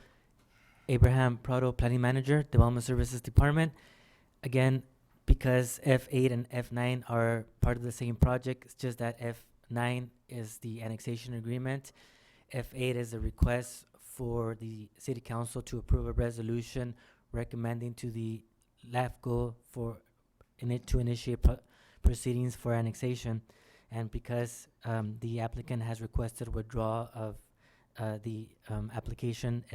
Abraham Prado, Planning Manager, Development Services Department. Again, because F8 and F9 are part of the same project, it's just that F9 is the annexation agreement. F8 is a request for the City Council to approve a resolution recommending to the LAFCO to initiate proceedings for annexation. And because the applicant has requested withdrawal of the application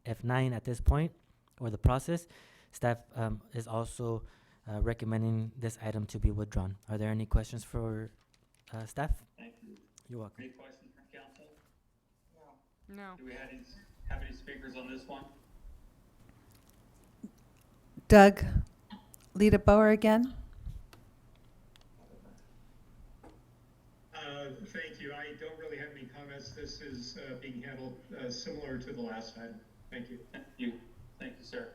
F9 at this point, or the process, staff is also recommending this item to be withdrawn. Are there any questions for staff? Thank you. You're welcome. Any questions from council? No. No. Do we have any speakers on this one? Doug Liederbauer again. Thank you. I don't really have any comments. This is being handled similar to the last time. Thank you. Thank you. Thank you, sir.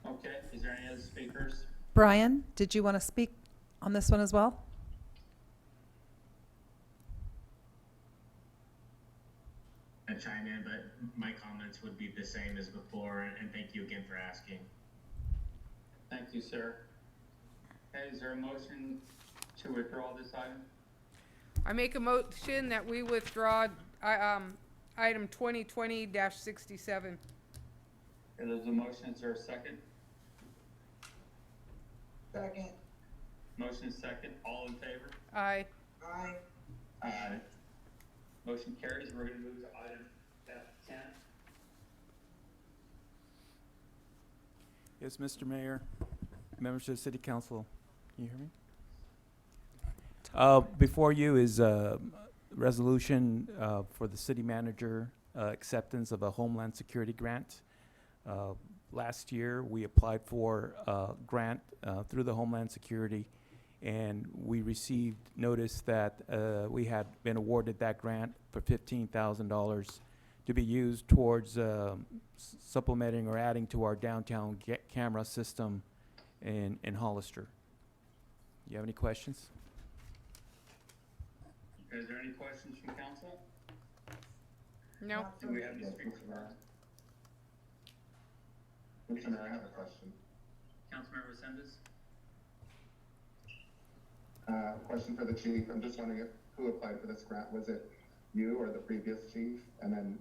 Okay, is there any other speakers? Brian, did you want to speak on this one as well? I chime in, but my comments would be the same as before, and thank you again for asking. Thank you, sir. Okay, is there a motion to withdraw this item? I make a motion that we withdraw item 2020-67. Okay, there's a motion. Is there a second? Second. Motion is second. All in favor? Aye. Aye. Aye. Motion carries. We're going to move to item F10. Yes, Mr. Mayor, members of the City Council, can you hear me? Before you is a resolution for the city manager acceptance of a Homeland Security grant. Last year, we applied for a grant through the Homeland Security, and we received notice that we had been awarded that grant for $15,000 to be used towards supplementing or adding to our downtown camera system in Hollister. You have any questions? Okay, is there any questions from council? No. Not Do for we me. have any speakers? Mr. Mayor, I have a question. Councilmember Sendes? Question for the chief. I'm just wondering who applied for this grant. Was it you or the previous chief? And then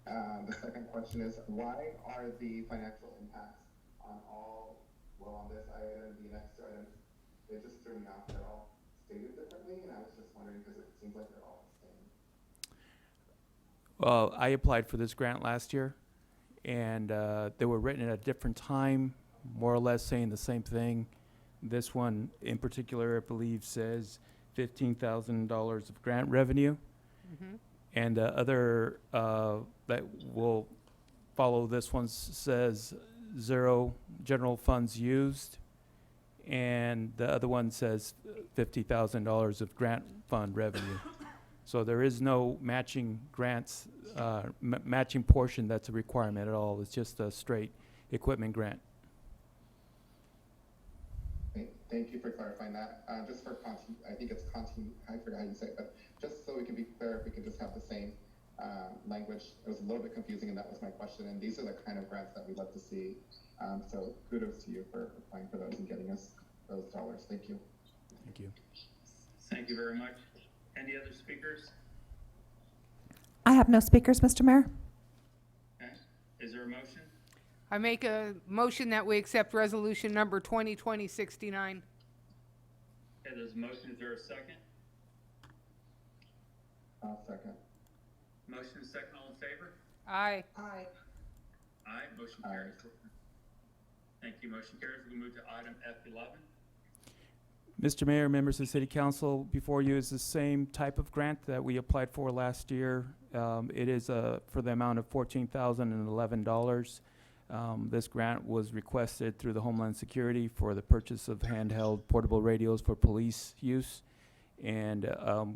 the second question is, why are the financial impacts on this item, the next two items, they just threw me off. They're all stated differently, and I was just wondering because it seems like they're all the same. Well, I applied for this grant last year, and they were written at a different time, more or less saying the same thing. This one in particular, I believe, says $15,000 of grant revenue. Mm-hmm. And other that will follow this one says 0 general funds used. And the other one says $50,000 of grant fund revenue. So there is no matching grants, matching portion that's a requirement at all. It's just a straight equipment grant. Thank you for clarifying that. Just for I think it's I forgot how you say it, but just so we can be clear, if we could just have the same language. It was a little bit confusing, and that was my question. And these are the kind of grants that we'd love to see. So kudos to you for applying for those and getting us those dollars. Thank you. Thank you. Thank you very much. Any other speakers? I have no speakers, Mr. Mayor. Okay. Is there a motion? I make a motion that we accept resolution number 2020-69. Okay, there's a motion. Is there a second? I'll second. Motion and second. All in favor? Aye. Aye. Aye. Motion carries. Thank you. Motion carries. We move to item F11. Mr. Mayor, members of the City Council, before you is the same type of grant that we applied for last year. It is for the amount of $14,011. This grant was requested through the Homeland Security for the purchase of handheld portable radios for police use. And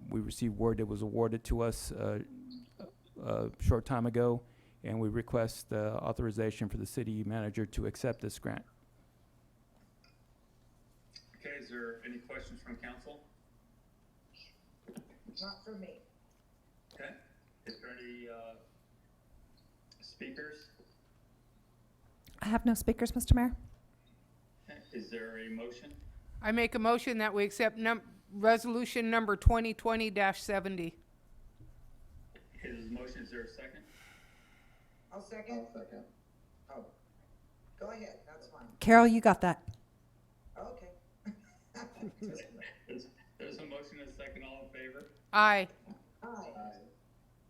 we received word it was awarded to us a short time ago, and we request authorization for the city manager to accept this grant. Okay, is there any questions from council? Not for me. Okay. Is there any speakers? I have no speakers, Mr. Mayor. Okay. Is there a motion? I make a motion that we accept resolution number 2020-70. Okay, there's a motion. Is there a second? I'll second. I'll second. Oh, go ahead, that's fine. Carol, you got that. Okay. There's a motion and a second. All in favor? Aye. Aye.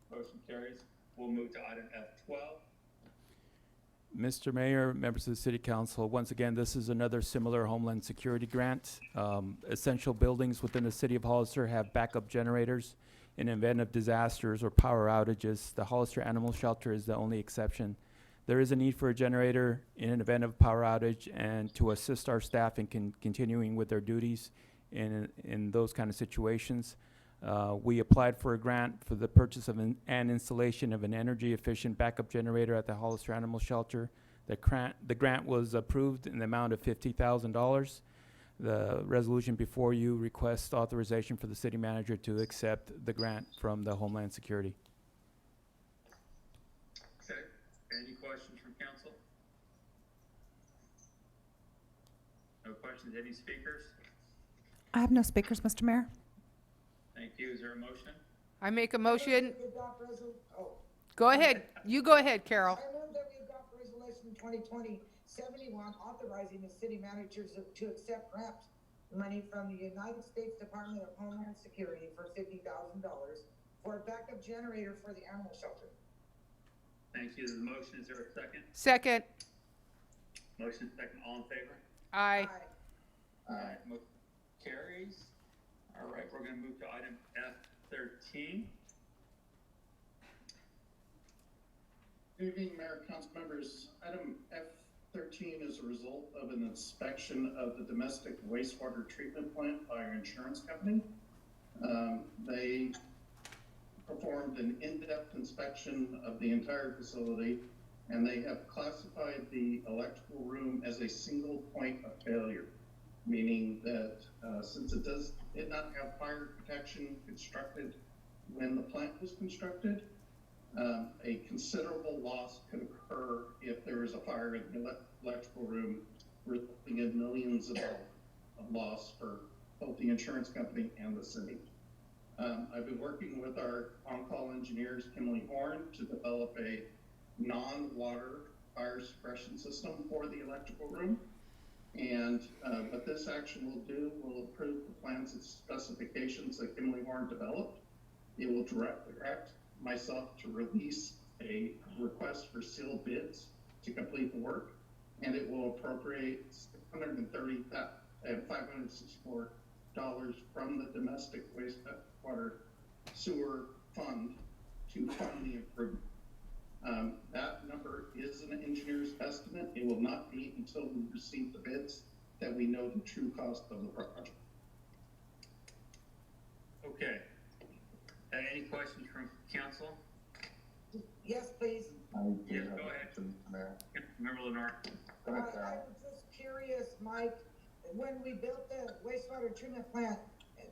Motion carries. We'll move to item F12. Mr. Mayor, members of the City Council, once again, this is another similar Homeland Security grant. Essential buildings within the City of Hollister have backup generators in event of disasters or power outages. The Hollister Animal Shelter is the only exception. There is a need for a generator in an event of power outage and to assist our staff in continuing with their duties in those kind of situations. We applied for a grant for the purchase of and installation of an energy-efficient backup generator at the Hollister Animal Shelter. The grant was approved in the amount of $50,000. The resolution before you requests authorization for the city manager to accept the grant from the Homeland Security. Okay. Any questions from council? No questions. Any speakers? I have no speakers, Mr. Mayor. Thank you. Is there a motion? I make a motion. Oh. Go ahead. You go ahead, Carol. I move that we adopt resolution 2020-71 authorizing the city managers to accept grant money from the United States Department of Homeland Security for $50,000 for a backup generator for the animal shelter. Thank you. There's a motion. Is there a second? Second. Motion second. All in favor? Aye. All right. Motion carries. All right. We're going to move to item F13. Good evening, Mayor, council members. Item F13 is a result of an inspection of the domestic wastewater treatment plant by our insurance company. They performed an in-depth inspection of the entire facility, and they have classified the electrical room as a single point of failure, meaning that since it did not have fire protection constructed when the plant was constructed, a considerable loss could occur if there is a fire in the electrical room, resulting in millions of dollars of loss for both the insurance company and the city. I've been working with our on-call engineers, Kimberly Horn, to develop a non-water fire suppression system for the electrical room. And what this action will do will approve the plans and specifications that Kimberly Horn developed. It will direct myself to release a request for sealed bids to complete the work, and it will appropriate $564 from the domestic wastewater sewer fund to fund the improvement. That number is an engineer's estimate. It will not be until we receive the bids that we know the true cost of the project. Okay. Any questions from council? Yes, please. Yes, go ahead. Member Lenore. I was just curious, Mike, when we built the wastewater treatment plant,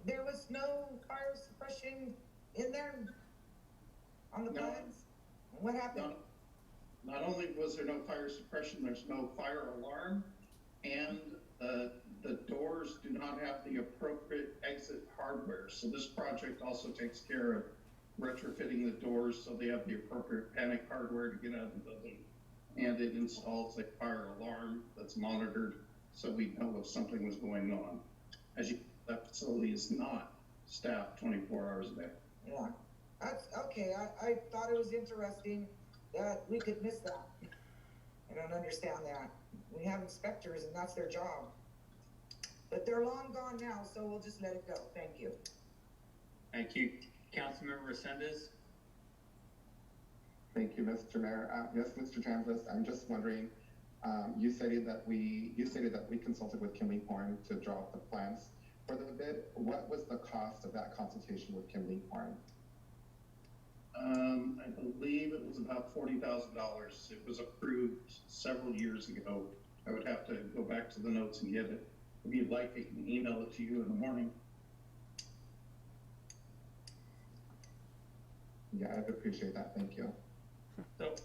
there was no fire suppression in there on the No. plans? What happened? Not only was there no fire suppression, there's no fire alarm, and the doors do not have the appropriate exit hardware. So this project also takes care of retrofitting the doors so they have the appropriate panic hardware to get out of the building. And it installs a fire alarm that's monitored so we know if something was going on. As you, that facility is not staffed 24 hours a day. Yeah, that's, okay, I thought it was interesting that we could miss that. I don't understand that. We have inspectors and that's their job. But they're long gone now, so we'll just let it go. Thank you. Thank you. Councilmember Resendez? Thank you, Mr. Mayor. Yes, Mr. Chambliss, I'm just wondering, you stated that we consulted with Kimley Horn to draw up the plans for the bid. What was the cost of that consultation with Kimley Horn? I believe it was about $40,000. It was approved several years ago. I would have to go back to the notes and get it. If you'd like, I can email it to you in the morning. Yeah, I'd appreciate that. Thank you. So,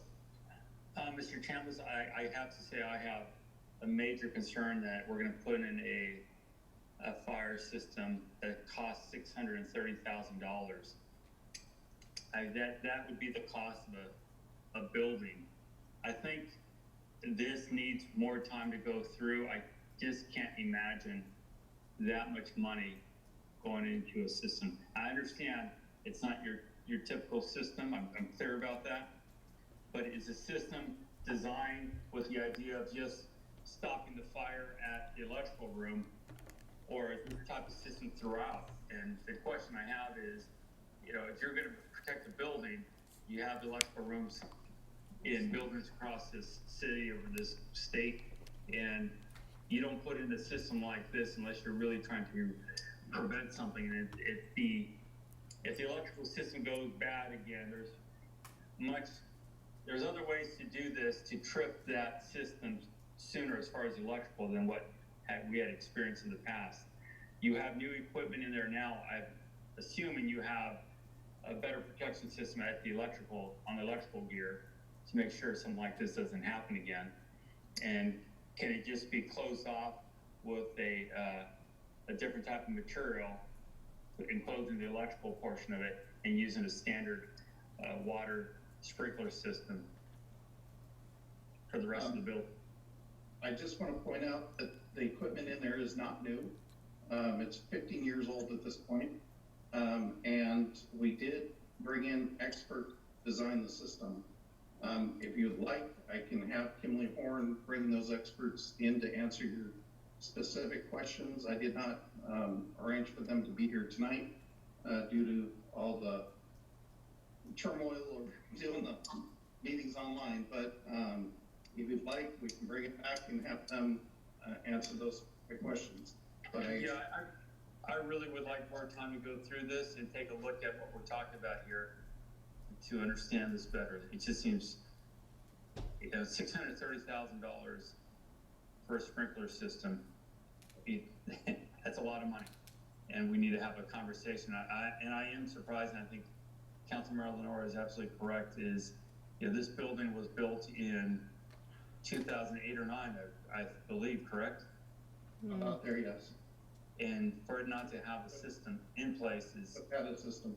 Mr. Chambliss, I have to say I have a major concern that we're going to put in a fire system that costs $630,000. That would be the cost of a building. I think this needs more time to go through. I just can't imagine that much money going into a system. I understand it's not your typical system. I'm clear about that. But is a system designed with the idea of just stopping the fire at the electrical room, or is there a type of system throughout? And the question I have is, you know, if you're going to protect a building, you have electrical rooms in buildings across this city or this state, and you don't put in a system like this unless you're really trying to prevent something. And if the electrical system goes bad again, there's other ways to do this to trip that system sooner as far as electrical than what we had experienced in the past. You have new equipment in there now. I'm assuming you have a better protection system on the electrical gear to make sure something like this doesn't happen again. And can it just be closed off with a different type of material, enclosing the electrical portion of it and using a standard water sprinkler system for the rest of the building? I just want to point out that the equipment in there is not new. It's 15 years old at this point. And we did bring in expert design the system. If you'd like, I can have Kimley Horn bring those experts in to answer your specific questions. I did not arrange for them to be here tonight due to all the turmoil of doing the meetings online. But if you'd like, we can bring it back and have them answer those questions. But I really would like more time to go through this and take a look at what we're talking about here to understand this better. It just seems, you know, $630,000 for a sprinkler system. That's a lot of money, and we need to have a conversation. I am surprised, and I think Councilmember Lenore is absolutely correct. Is, you know, this building was built in 2008 or 9, I believe, correct? About there, yes. And for it not to have a system in place is. Had a system.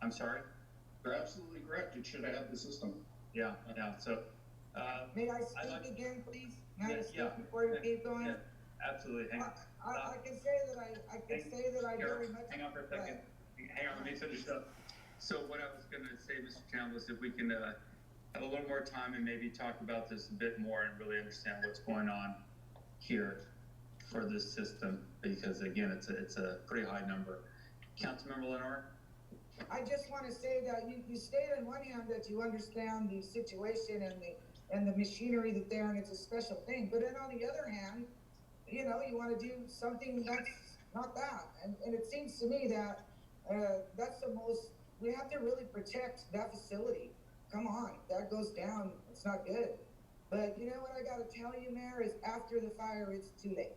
I'm sorry? You're absolutely correct. It should have had the system. Yeah. So. May I speak again, please? May I speak before you keep going? Yeah, absolutely. Hang on. I can say that I very much. Hang on for a second. Hang on, let me finish up. So what I was going to say, Mr. Chambliss, if we can have a little more time and maybe talk about this a bit more and really understand what's going on here for this system, because again, it's a pretty high number. Councilmember Lenore? I just want to say that you state on one hand that you understand the situation and the machinery that's there, and it's a special thing. But then on the other hand, you know, you want to do something that's not that. And it seems to me that that's the most, we have to really protect that facility. Come on, that goes down, it's not good. But you know what I got to tell you, Mayor, is after the fire, it's too late.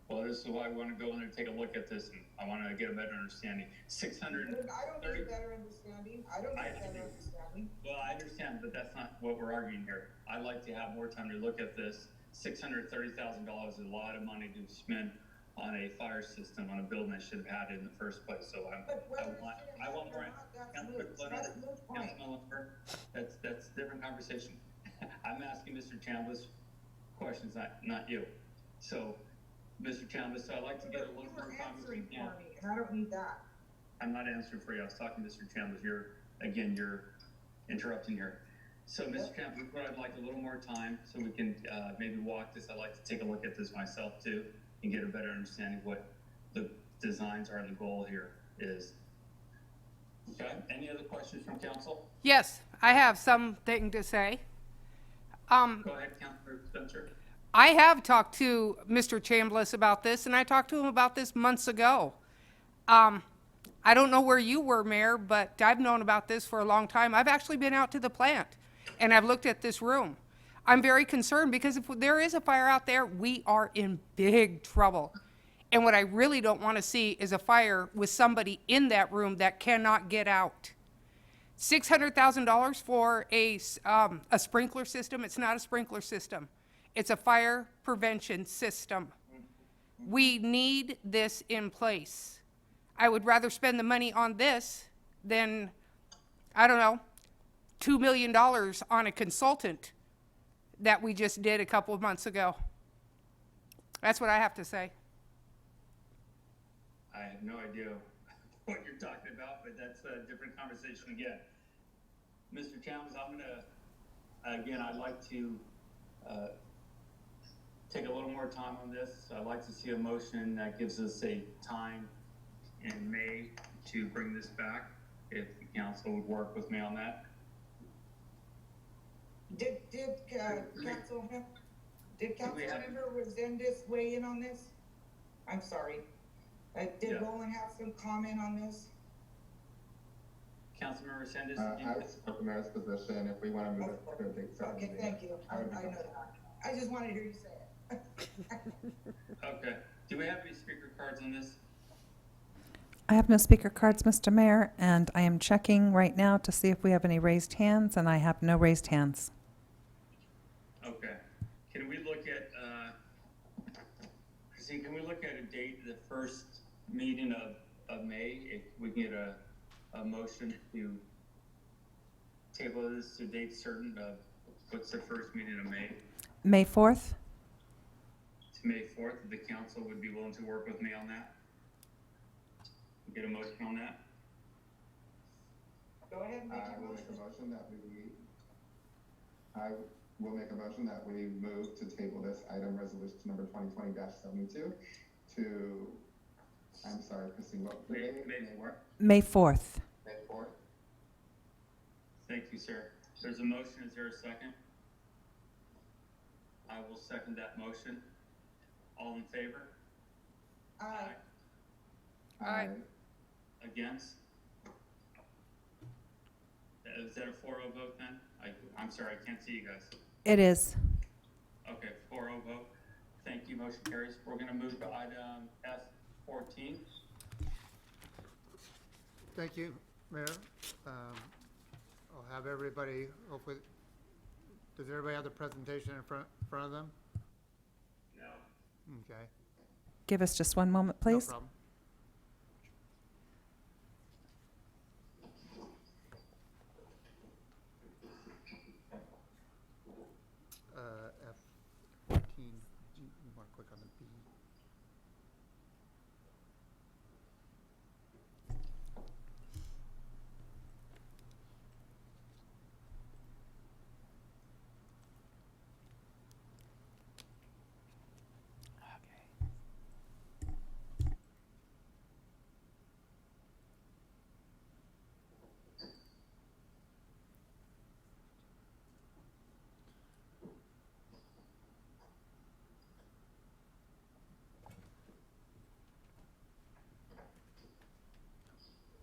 Well, this is why I want to go in and take a look at this, and I want to get a better understanding. 630. I don't need a better understanding. I don't need a better understanding. Well, I understand, but that's not what we're arguing here. I'd like to have more time to look at this. $630,000 is a lot of money to spend on a fire system on a building that should have had it in the first place. So I want more. Councilman Lemper, that's a different conversation. I'm asking Mr. Chambliss questions, not you. So, Mr. Chambliss, so I'd like to get a little more time. Answering for me, and I don't need that. I'm not answering for you. I was talking to Mr. Chambliss. You're interrupting here. So, Mr. Chambliss, I'd like a little more time so we can maybe walk this. I'd like to take a look at this myself too and get a better understanding of what the designs are and the goal here is. Okay. Any other questions from council? Yes, I have something to say. Go ahead, Councilor Spencer. I have talked to Mr. Chambliss about this, and I talked to him about this months ago. I don't know where you were, Mayor, but I've known about this for a long time. I've actually been out to the plant, and I've looked at this room. I'm very concerned because if there is a fire out there, we are in big trouble. And what I really don't want to see is a fire with somebody in that room that cannot get out. $600,000 for a sprinkler system. It's not a sprinkler system. It's a fire prevention system. We need this in place. I would rather spend the money on this than, I don't know, $2 million on a consultant that we just did a couple of months ago. That's what I have to say. I have no idea what you're talking about, but that's a different conversation again. Mr. Chambliss, I'm gonna, again, I'd like to take a little more time on this. I'd like to see a motion that gives us a time in May to bring this back, if the council would work with me on that. Did Councilmember Resendez weigh in on this? I'm sorry. Did Roland have some comment on this? Councilmember Resendez? I would support the mayor's position if we want to move it to a date certain. Okay, thank you. I know that. I just wanted to hear you say it. Okay. Do we have any speaker cards on this? I have no speaker cards, Mr. Mayor, and I am checking right now to see if we have any raised hands, and I have no raised hands. Okay. Can we look at, Christine, can we look at a date, the first meeting of May, if we can get a motion to table this to date certain of what's the first meeting of May? May 4th? To May 4th, if the council would be willing to work with me on that? Get a motion on that? Go ahead and make I your will make a motion. motion that I will make a motion that we move to table this item, resolution number 2020-72 to, I'm sorry, Christine, what? May 4th? May 4th. May 4th. Thank you, sir. There's a motion. Is there a second? I will second that motion. All in favor? Aye. Aye. Against? Is that a 4-0 vote then? I'm sorry, I can't see you guys. It is. Okay, 4-0 vote. Thank you, motion carries. We're gonna move to item S14. Thank you, Mayor. I'll have everybody, hopefully, does everybody have the presentation in front of them? No. Okay. Give us just one moment, please. No problem. F14, you want to click on the B.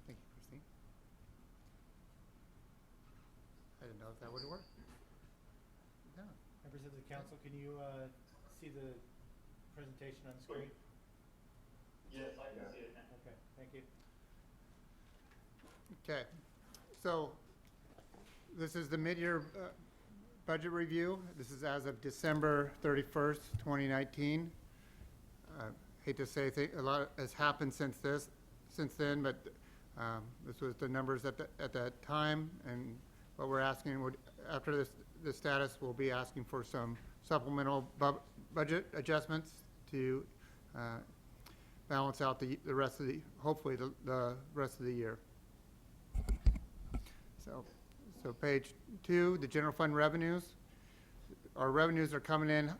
Thank you, Christine. I didn't know if that would work. No. Members of the council, can you see the presentation on the screen? Yes, I can Yeah. see it now. Okay, thank you. Okay, so this is the mid-year budget review. This is as of December 31st, 2019. Hate to say a lot has happened since then, but this was the numbers at that time, and what we're asking after this status, we'll be asking for some supplemental budget adjustments to balance out the rest of hopefully the rest of the year. So page 2, the general fund revenues. Our revenues are coming in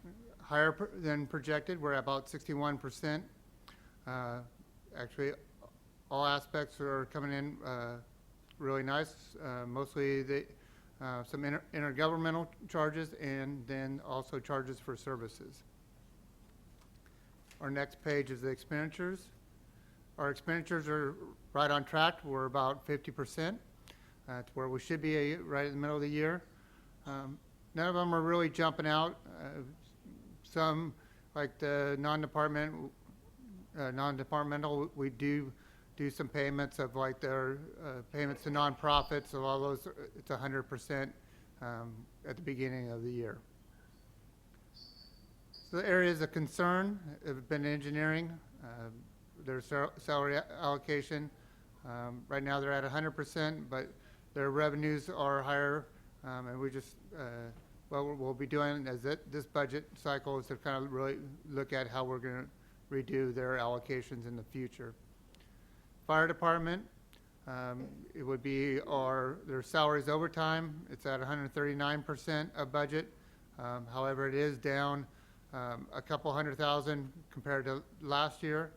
higher than projected. We're at about 61%. Actually, all aspects are coming in really nice. Mostly some intergovernmental charges and then also charges for services. Our next page is the expenditures. Our expenditures are right on track. We're about 50%. That's where we should be right in the middle of the year. None of them are really jumping out. Some, like the non-departmental, we do some payments of like their payments to nonprofits. So all those, it's 100% at the beginning of the year. So the areas of concern have been engineering. Their salary allocation. Right now they're at 100%, but their revenues are higher, and we just, what we'll be doing as this budget cycle is to kind of really look at how we're going to redo their allocations in the future. Fire department, it would be their salaries overtime. It's at 139% of budget. However, it is down a couple $100,000 compared to last year,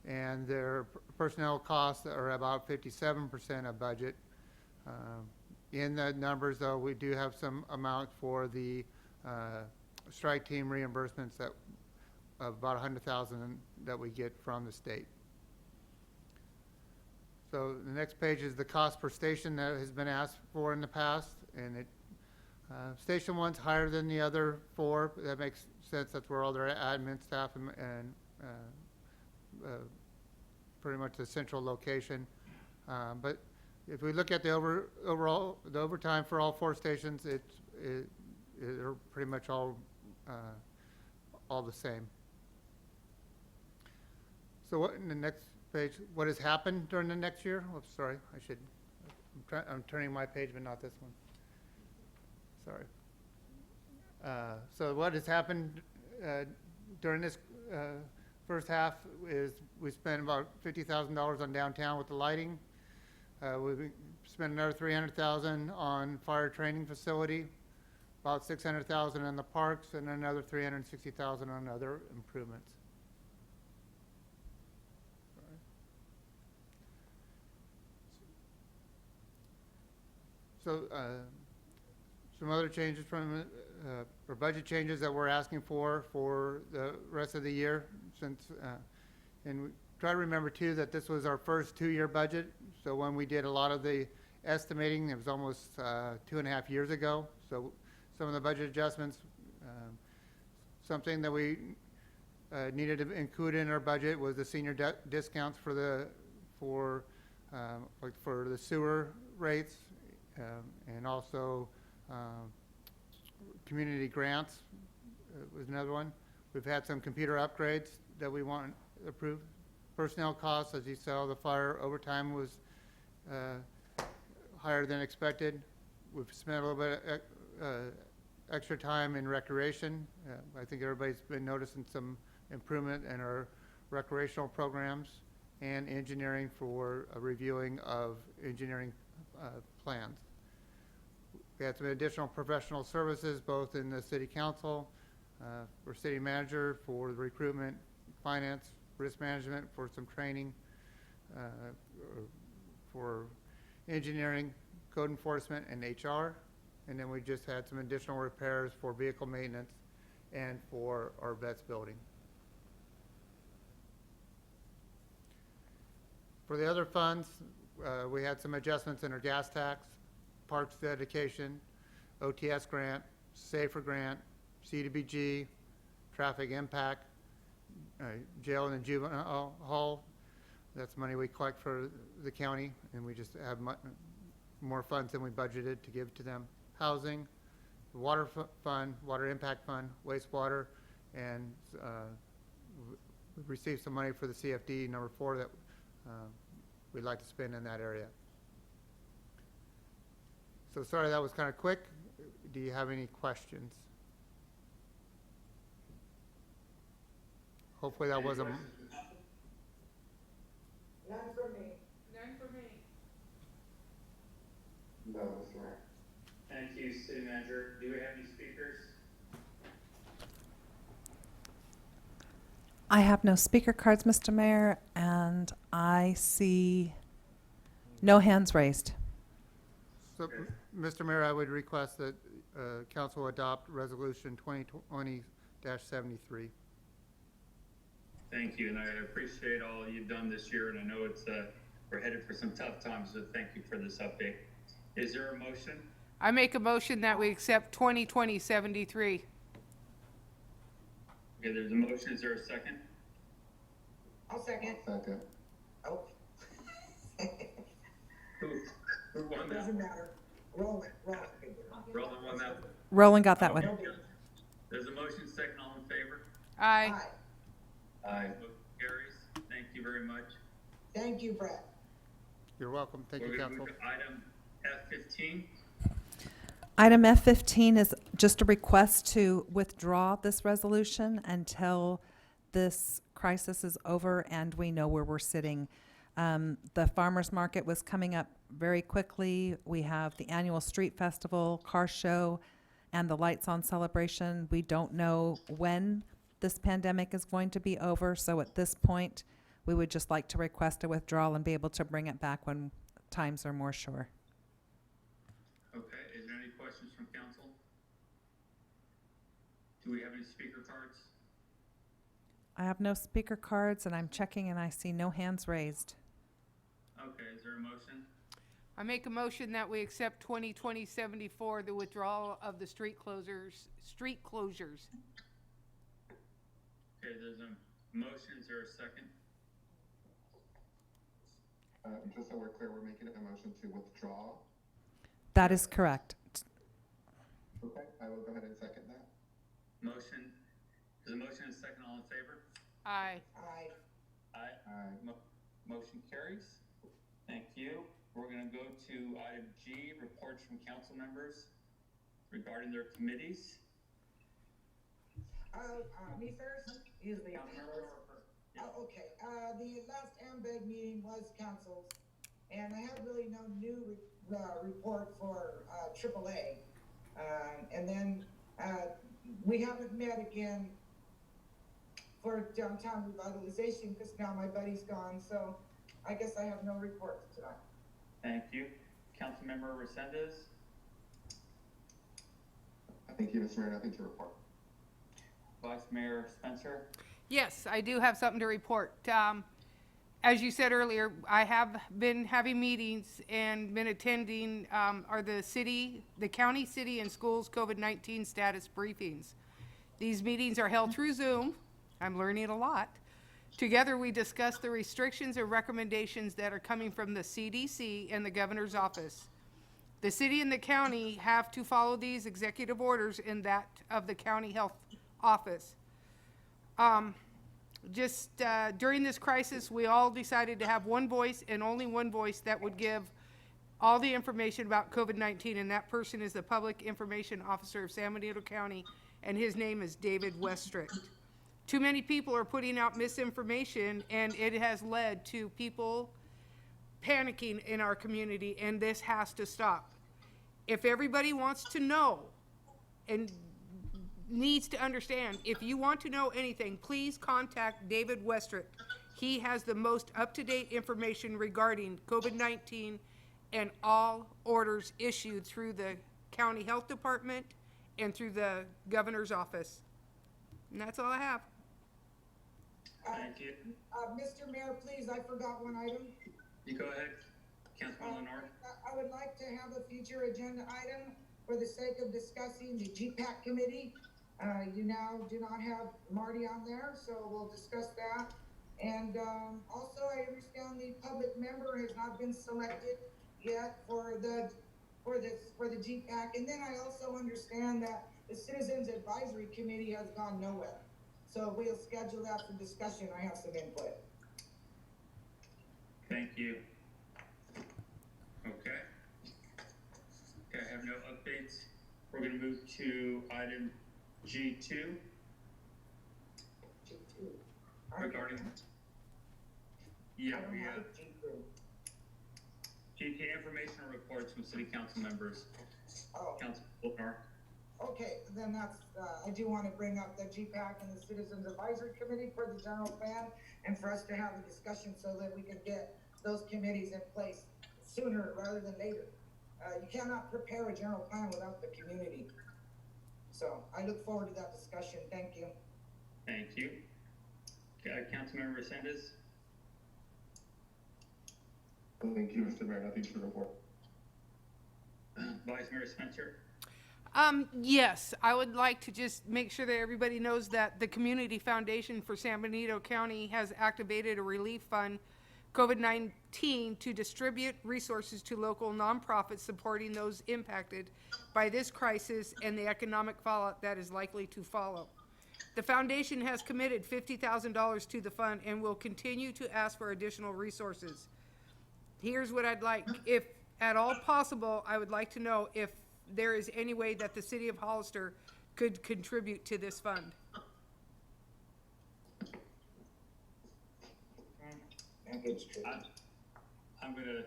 and their personnel costs are about 57% of budget. In the numbers, though, we do have some amount for the strike team reimbursements of about $100,000 that we get from the state. So the next page is the cost per station that has been asked for in the past, and station 1's higher than the other 4. That makes sense. That's where all their admin staff and pretty much the central location. But if we look at the overtime for all 4 stations, they're pretty much all the same. So what in the next page? What has happened during the next year? Oops, sorry, I'm turning my page, but not this one. Sorry. So what has happened during this first half is we spent about $50,000 on downtown with the lighting. We spent another $300,000 on fire training facility, about $600,000 in the parks, and another $360,000 on other improvements. So some other changes or budget changes that we're asking for the rest of the year, and we try to remember too that this was our first 2-year budget. So when we did a lot of the estimating, it was almost 2.5 years ago. So some of the budget adjustments, something that we needed to include in our budget was the senior discounts for the sewer rates, and also community grants was another one. We've had some computer upgrades that we want approved. Personnel costs, as you saw, the fire overtime was higher than expected. We've spent a little bit extra time in recreation. I think everybody's been noticing some improvement in our recreational programs, and engineering for reviewing of engineering plans. We had some additional professional services both in the city council, for city manager, for the recruitment, finance, risk management, for some training, for engineering, code enforcement, and HR. And then we just had some additional repairs for vehicle maintenance and for our vets building. For the other funds, we had some adjustments in our gas tax, parks dedication, OTS grant, SAFER grant, CDBG, traffic impact, jail and the juvenile hall. That's money we collect for the county, and we just have more funds than we budgeted to give to them. Housing, the water fund, water impact fund, wastewater, and we received some money for the CFD number 4 that we'd like to spend in that area. So sorry that was kind of quick. Do you have any questions? Hopefully that wasn't. None for me. None for me. No, Mr. Mayor. Thank you, City Manager. Do we have any speakers? I have no speaker cards, Mr. Mayor, and I see no hands raised. So, Mr. Mayor, I would request that council adopt resolution 2020-73. Thank you, and I appreciate all you've done this year, and I know it's we're headed for some tough times, so thank you for this update. Is there a motion? I make a motion that we accept 2020-73. Okay, there's a motion. Is there a second? I'll second. Second. Oh. Who won that? Doesn't matter. Roll it. Roland won that. Roland got that one. There's a motion, second. All in favor? Aye. Aye. Motion carries. Thank you very much. Thank you, Brett. You're welcome. Thank you, We're gonna council. move to item F15. Item F15 is just a request to withdraw this resolution until this crisis is over and we know where we're sitting. The farmers market was coming up very quickly. We have the annual street festival, car show, and the lights on celebration. We don't know when this pandemic is going to be over, so at this point, we would just like to request a withdrawal and be able to bring it back when times are more sure. Okay, is there any questions from council? Do we have any speaker cards? I have no speaker cards, and I'm checking, and I see no hands raised. Okay, is there a motion? I make a motion that we accept 2020-74, the withdrawal of the street closures. Okay, there's a motion. Is there a second? Just so we're clear, we're making a motion to withdraw. That is correct. Okay, I will go ahead and second that. Motion. There's a motion and a second. All in favor? Aye. Aye. Aye. Aye. Motion carries. Thank you. We're going to go to item G, reports from council members regarding their committees. Me first? Usually. Councilmember Oh, okay. The last AMBEG meeting was canceled, and I have really no new report for AAA. And then we haven't met again for downtown revitalization because now my buddy's gone, so I guess I have no reports tonight. Thank you. Councilmember Resendez. Thank you, Mr. Mayor. Nothing to report. Vice Mayor Spencer. Yes, I do have something to report. As you said earlier, I have been having meetings and been attending the county, city, and schools COVID-19 status briefings. These meetings are held through Zoom. I'm learning a lot. Together, we discuss the restrictions and recommendations that are coming from the CDC and the governor's office. The city and the county have to follow these executive orders in that of the county health office. During this crisis, we all decided to have one voice and only one voice that would give all the information about COVID-19, and that person is the Public Information Officer of San Benito County, and his name is David Westrick. Too many people are putting out misinformation, and it has led to people panicking in our community, and this has to stop. If everybody wants to know and needs to understand, if you want to know anything, please contact David Westrick. He has the most up-to-date information regarding COVID-19 and all orders issued through the county health department and through the governor's office. And that's all I have. Thank you. Mr. Mayor, please, I forgot one item. You go ahead. Councilman Lenore. I would like to have a future agenda item for the sake of discussing the GPAC committee. You now do not have Marty on there, so we'll discuss that. And also, I understand the public member has not been selected yet for the GPAC. And then I also understand that the Citizens Advisory Committee has gone nowhere. So we'll schedule that for discussion. I have some input. Thank you. Okay. Okay, I have no updates. We're gonna move to item G2 regarding, yeah, we have G2 informational reports from city council members. Oh. Council Wilner. Okay, then that's, I do want to bring up the GPAC and the Citizens Advisory Committee for the general plan and for us to have a discussion so that we can get those committees in place sooner rather than later. You cannot prepare a general plan without the community. So I look forward to that discussion. Thank you. Thank you. Councilmember Resendez. Thank you, Mr. Mayor. Nothing to report. Vice Mayor Spencer. Yes, I would like to just make sure that everybody knows that the Community Foundation for San Benito County has activated a relief fund, COVID-19, to distribute resources to local nonprofits supporting those impacted by this crisis and the economic fallout that is likely to follow. The foundation has committed $50,000 to the fund and will continue to ask for additional resources. Here's what I'd like. If at all possible, I would like to know if there is any way that the city of Hollister could contribute to this fund. I'm gonna,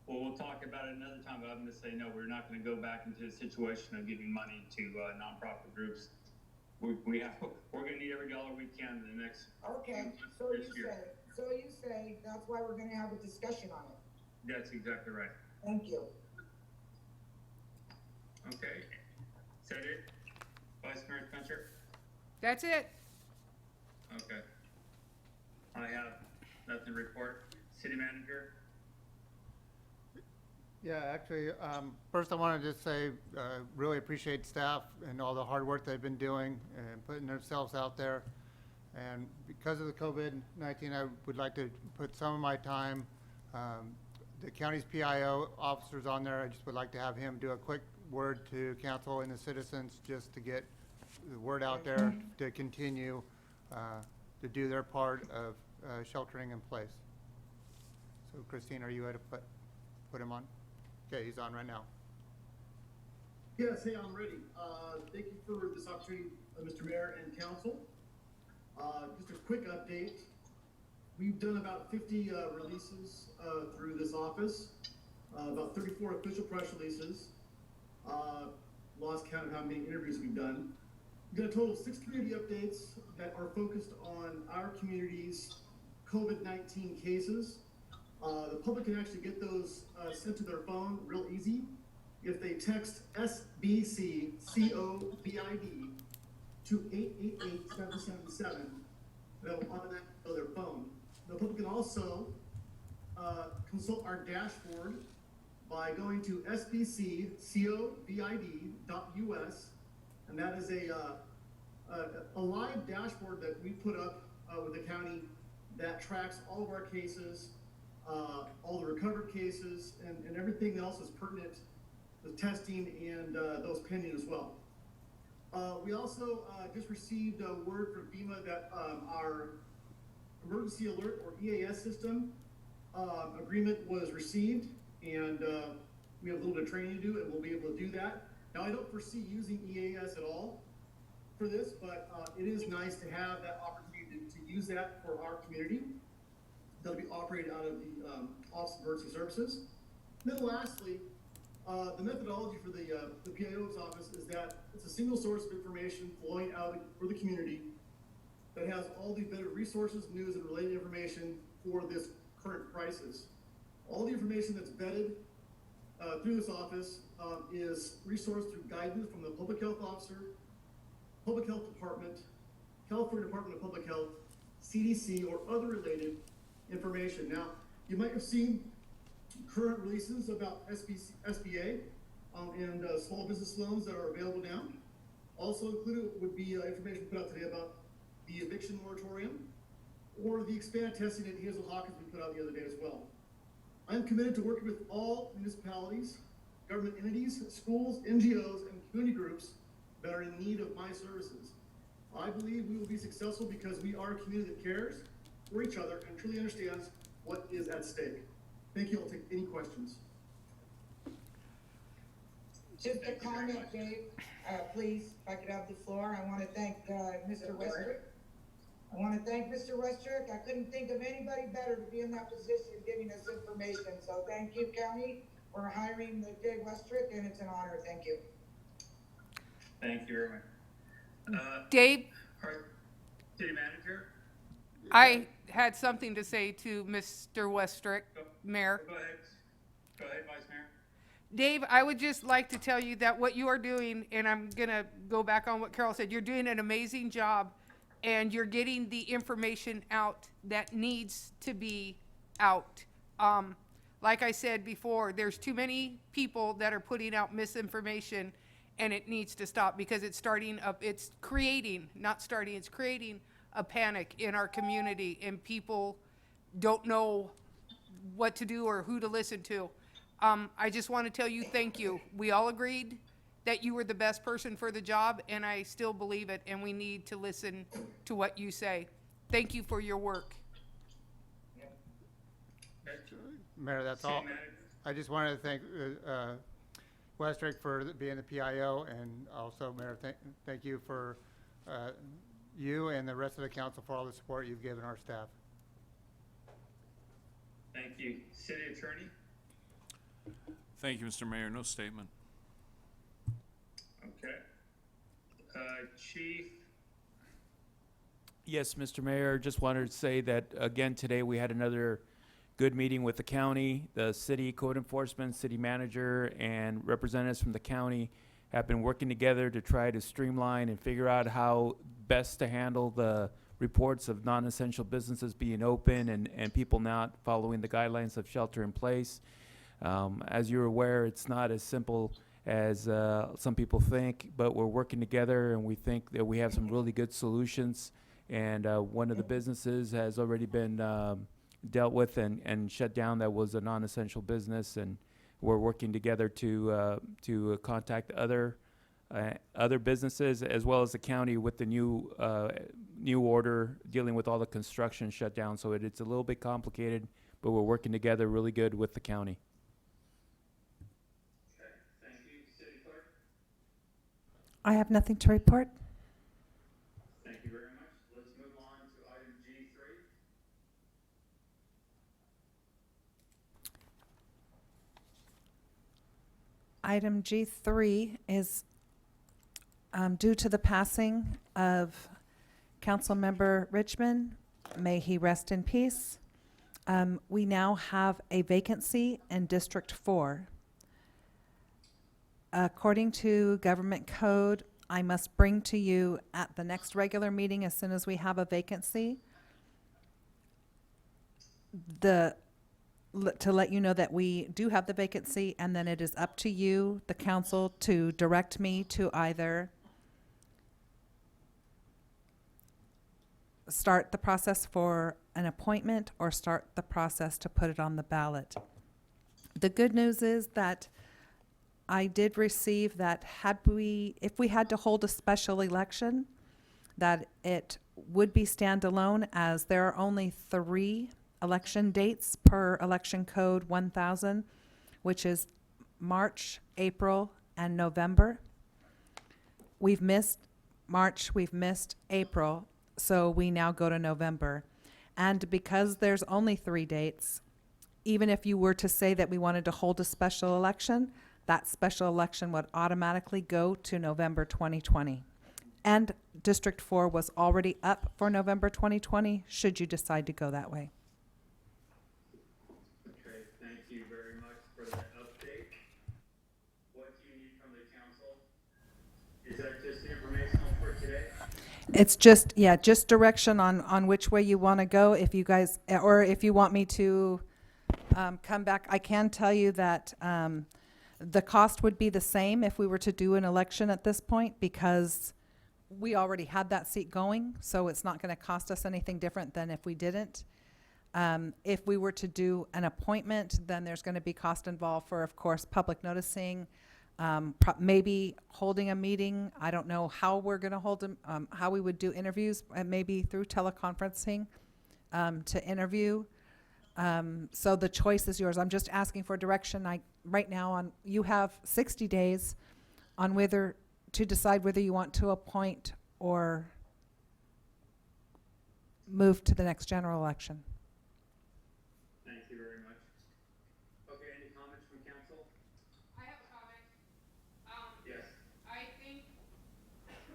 well, we'll talk about it another time, but I'm gonna say, no, we're not gonna go back into the situation of giving money to nonprofit groups. We're gonna need every dollar we can in the next. Okay, so you say that's why we're gonna have a discussion on it. That's exactly right. Thank you. Okay, is that it? Vice Mayor Spencer? That's it. Okay. I have nothing to report. City Manager? Yeah, actually, first I want to just say, really appreciate staff and all the hard work they've been doing and putting themselves out there. And because of the COVID-19, I would like to put some of my time, the county's PIO officer's on there. I just would like to have him do a quick word to council and the citizens just to get the word out there to continue to do their part of sheltering in place. So Christine, are you ready to put him on? Okay, he's on right now. Yes, hey, I'm ready. Thank you for this opportunity, Mr. Mayor and Council. Just a quick update. We've done about 50 releases through this office, about 34 official press releases. Lost count of how many interviews we've done. We've got a total of 6 community updates that are focused on our community's COVID-19 cases. The public can actually get those sent to their phone real easy if they text SBC COVID to 888-777. They'll automatically go to their phone. The public can also consult our dashboard by going to sbccovid.us, and that is a live dashboard that we put up with the county that tracks all of our cases, all the recovered cases, and everything else is pertinent with testing and those pending as well. We also just received a word from FEMA that our emergency alert or EAS system agreement was received, and we have a little bit of training to do, and we'll be able to do that. Now, I don't foresee using EAS at all for this, but it is nice to have that opportunity to use that for our community. That'll be operated out of the Office of Emergency Services. And then lastly, the methodology for the PIO's office is that it's a single source of information flowing out for the community that has all the better resources, news, and related information for this current crisis. All the information that's vetted through this office is resourced through guidance from the Public Health Officer, Public Health Department, California Department of Public Health, CDC, or other related information. Now, you might have seen current releases about SBA and small business loans that are available now. Also included would be information put out today about the eviction moratorium or the expanded testing at Hazel Hawkins we put out the other day as well. I'm committed to working with all municipalities, government entities, schools, NGOs, and community groups that are in need of my services. I believe we will be successful because we are a community that cares for each other and truly understands what is at stake. Thank you. I'll take any questions. Just a comment, Dave, please, if I could have the floor. I want to thank Mr. Westrick. I want to thank Mr. Westrick. I couldn't think of anybody better to be in that position giving us information. So thank you, County, for hiring the Dave Westrick, and it's an honor. Thank you. Thank you very much. Dave, Our city manager? I had something to say to Mr. Westrick, Mayor. Go ahead. Go ahead, Vice Mayor. Dave, I would just like to tell you that what you are doing, and I'm going to go back on what Carol said, you're doing an amazing job, and you're getting the information out that needs to be out. Like I said before, there's too many people that are putting out misinformation, and it needs to stop because it's creating a panic in our community, and people don't know what to do or who to listen to. I just want to tell you thank you. We all agreed that you were the best person for the job, and I still believe it, and we need to listen to what you say. Thank you for your work. Mayor, that's all. I just wanted to thank Westrick for being the PIO, and also, Mayor, thank you for you and the rest of the council for all the support you've given our staff. Thank you. City Attorney? Thank you, Mr. Mayor. No statement. Okay. Chief? Yes, Mr. Mayor, just wanted to say that, again, today we had another good meeting with the county. The city code enforcement, city manager, and representatives from the county have been working together to try to streamline and figure out how best to handle the reports of non-essential businesses being open and people not following the guidelines of shelter in place. As you're aware, it's not as simple as some people think, but we're working together, and we think that we have some really good solutions. And one of the businesses has already been dealt with and shut down. That was a non-essential business, and we're working together to contact other businesses as well as the county with the new order dealing with all the construction shut down. So it's a little bit complicated, but we're working together really good with the county. I have nothing to report. Thank you very much. Let's move on to item G3. Item G3 is due to the passing of Councilmember Richmond. May he rest in peace. We now have a vacancy in District 4. According to government code, I must bring to you at the next regular meeting, as soon as we have a vacancy, to let you know that we do have the vacancy, and then it is up to you, the council, to direct me to either start the process for an appointment or start the process to put it on the ballot. The good news is that I did receive that if we had to hold a special election, that it would be standalone, as there are only 3 election dates per election code 1000, which is March, April, and November. We've missed March, we've missed April, so we now go to November. And because there's only 3 dates, even if you were to say that we wanted to hold a special election, that special election would automatically go to November 2020. And District 4 was already up for November 2020, should you decide to go that way. Okay, thank you very much for that update. What do you need from the council? Is that just informational for today? It's just, yeah, just direction on which way you want to go. If you guys, or if you want me to come back, I can tell you that The cost would be the same if we were to do an election at this point, because we already had that seat going, so it's not gonna cost us anything different than if we didn't. If we were to do an appointment, then there's gonna be cost involved for, of course, public noticing, maybe holding a meeting. I don't know how we're gonna hold them, how we would do interviews, maybe through teleconferencing, to interview. So the choice is yours. I'm just asking for direction. Right now you have 60 days on whether to decide whether you want to appoint or move to the next general election. Thank you very much. Okay, any comments from council? I have a comment. Yes. I think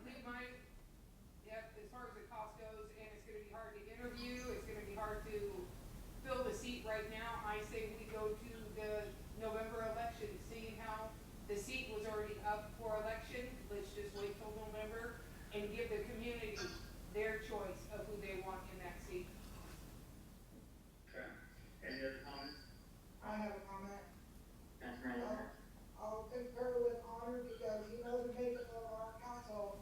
we might, as far as the cost goes, and it's gonna be hard to interview, it's gonna be hard to fill the seat right now, I say we go to the November election, seeing how the seat was already up for election, let's just wait till November and give the community their choice of who they want in that seat. Okay. Any other comments? I have a comment. Councilman Lamar? I'll concur with Honor because he knows the makeup of our council.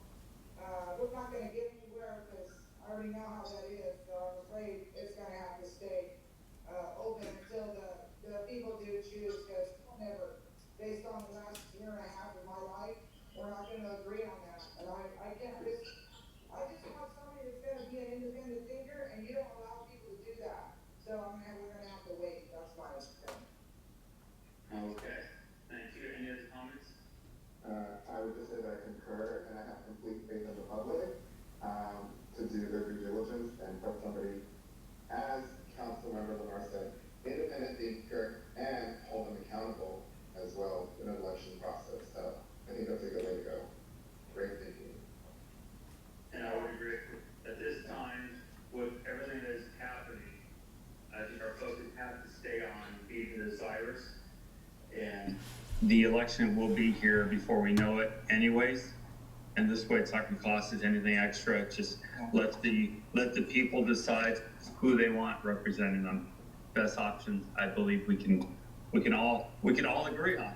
We're not gonna get anywhere because I already know how that is, so I'm afraid it's gonna have to stay, open until the people do choose, because never, based on the last year and a half of my life, we're not gonna agree on that. And I can't just, I just want somebody that's gonna be an independent thinker, and you don't allow people to do that. So we're gonna have to wait, that's my thing. Okay, thank you. Any other comments? I would just say that I concur, and I have complete faith in the public, to do their due diligence and put somebody, as Councilmember Lamar said, independent thinker, and hold them accountable as well in an election process. So I think that's a good way to go. Great thinking. And I would agree. At this time, with everything that is happening, I think our focus has to stay on beating this virus. And the election will be here before we know it anyways. And this way it's not gonna cost us anything extra. Just let the people decide who they want representing them. Best options, I believe we can all agree on.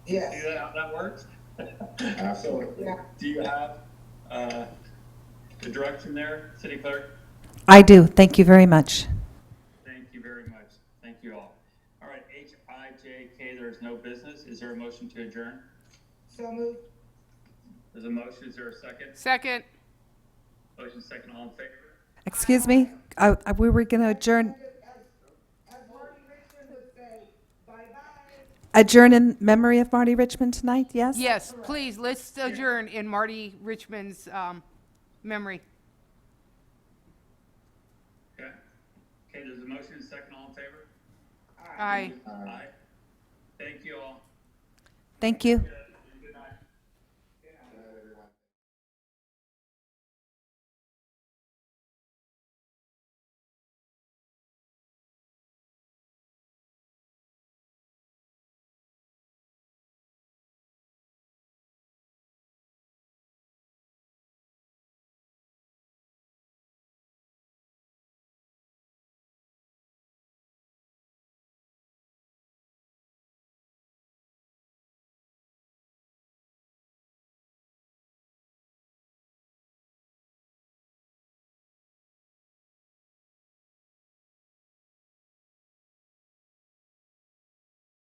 Yes. See how that works? Absolutely. Yeah. Do you have the direction there, City Clerk? I do. Thank you very much. Thank you very much. Thank you all. All right, HIJK, there's no business. Is there a motion to adjourn? So moved. There's a motion. Is there a second? Second. Motion second, all in favor? Excuse me, we were gonna adjourn. As Marty Richmond would say, bye-bye. Adjourn in memory of Marty Richmond tonight, yes? Yes, please, let's adjourn in Marty Richmond's memory. Okay. Okay, there's a motion, second, all in favor? Aye. Aye. Thank you all. Thank you.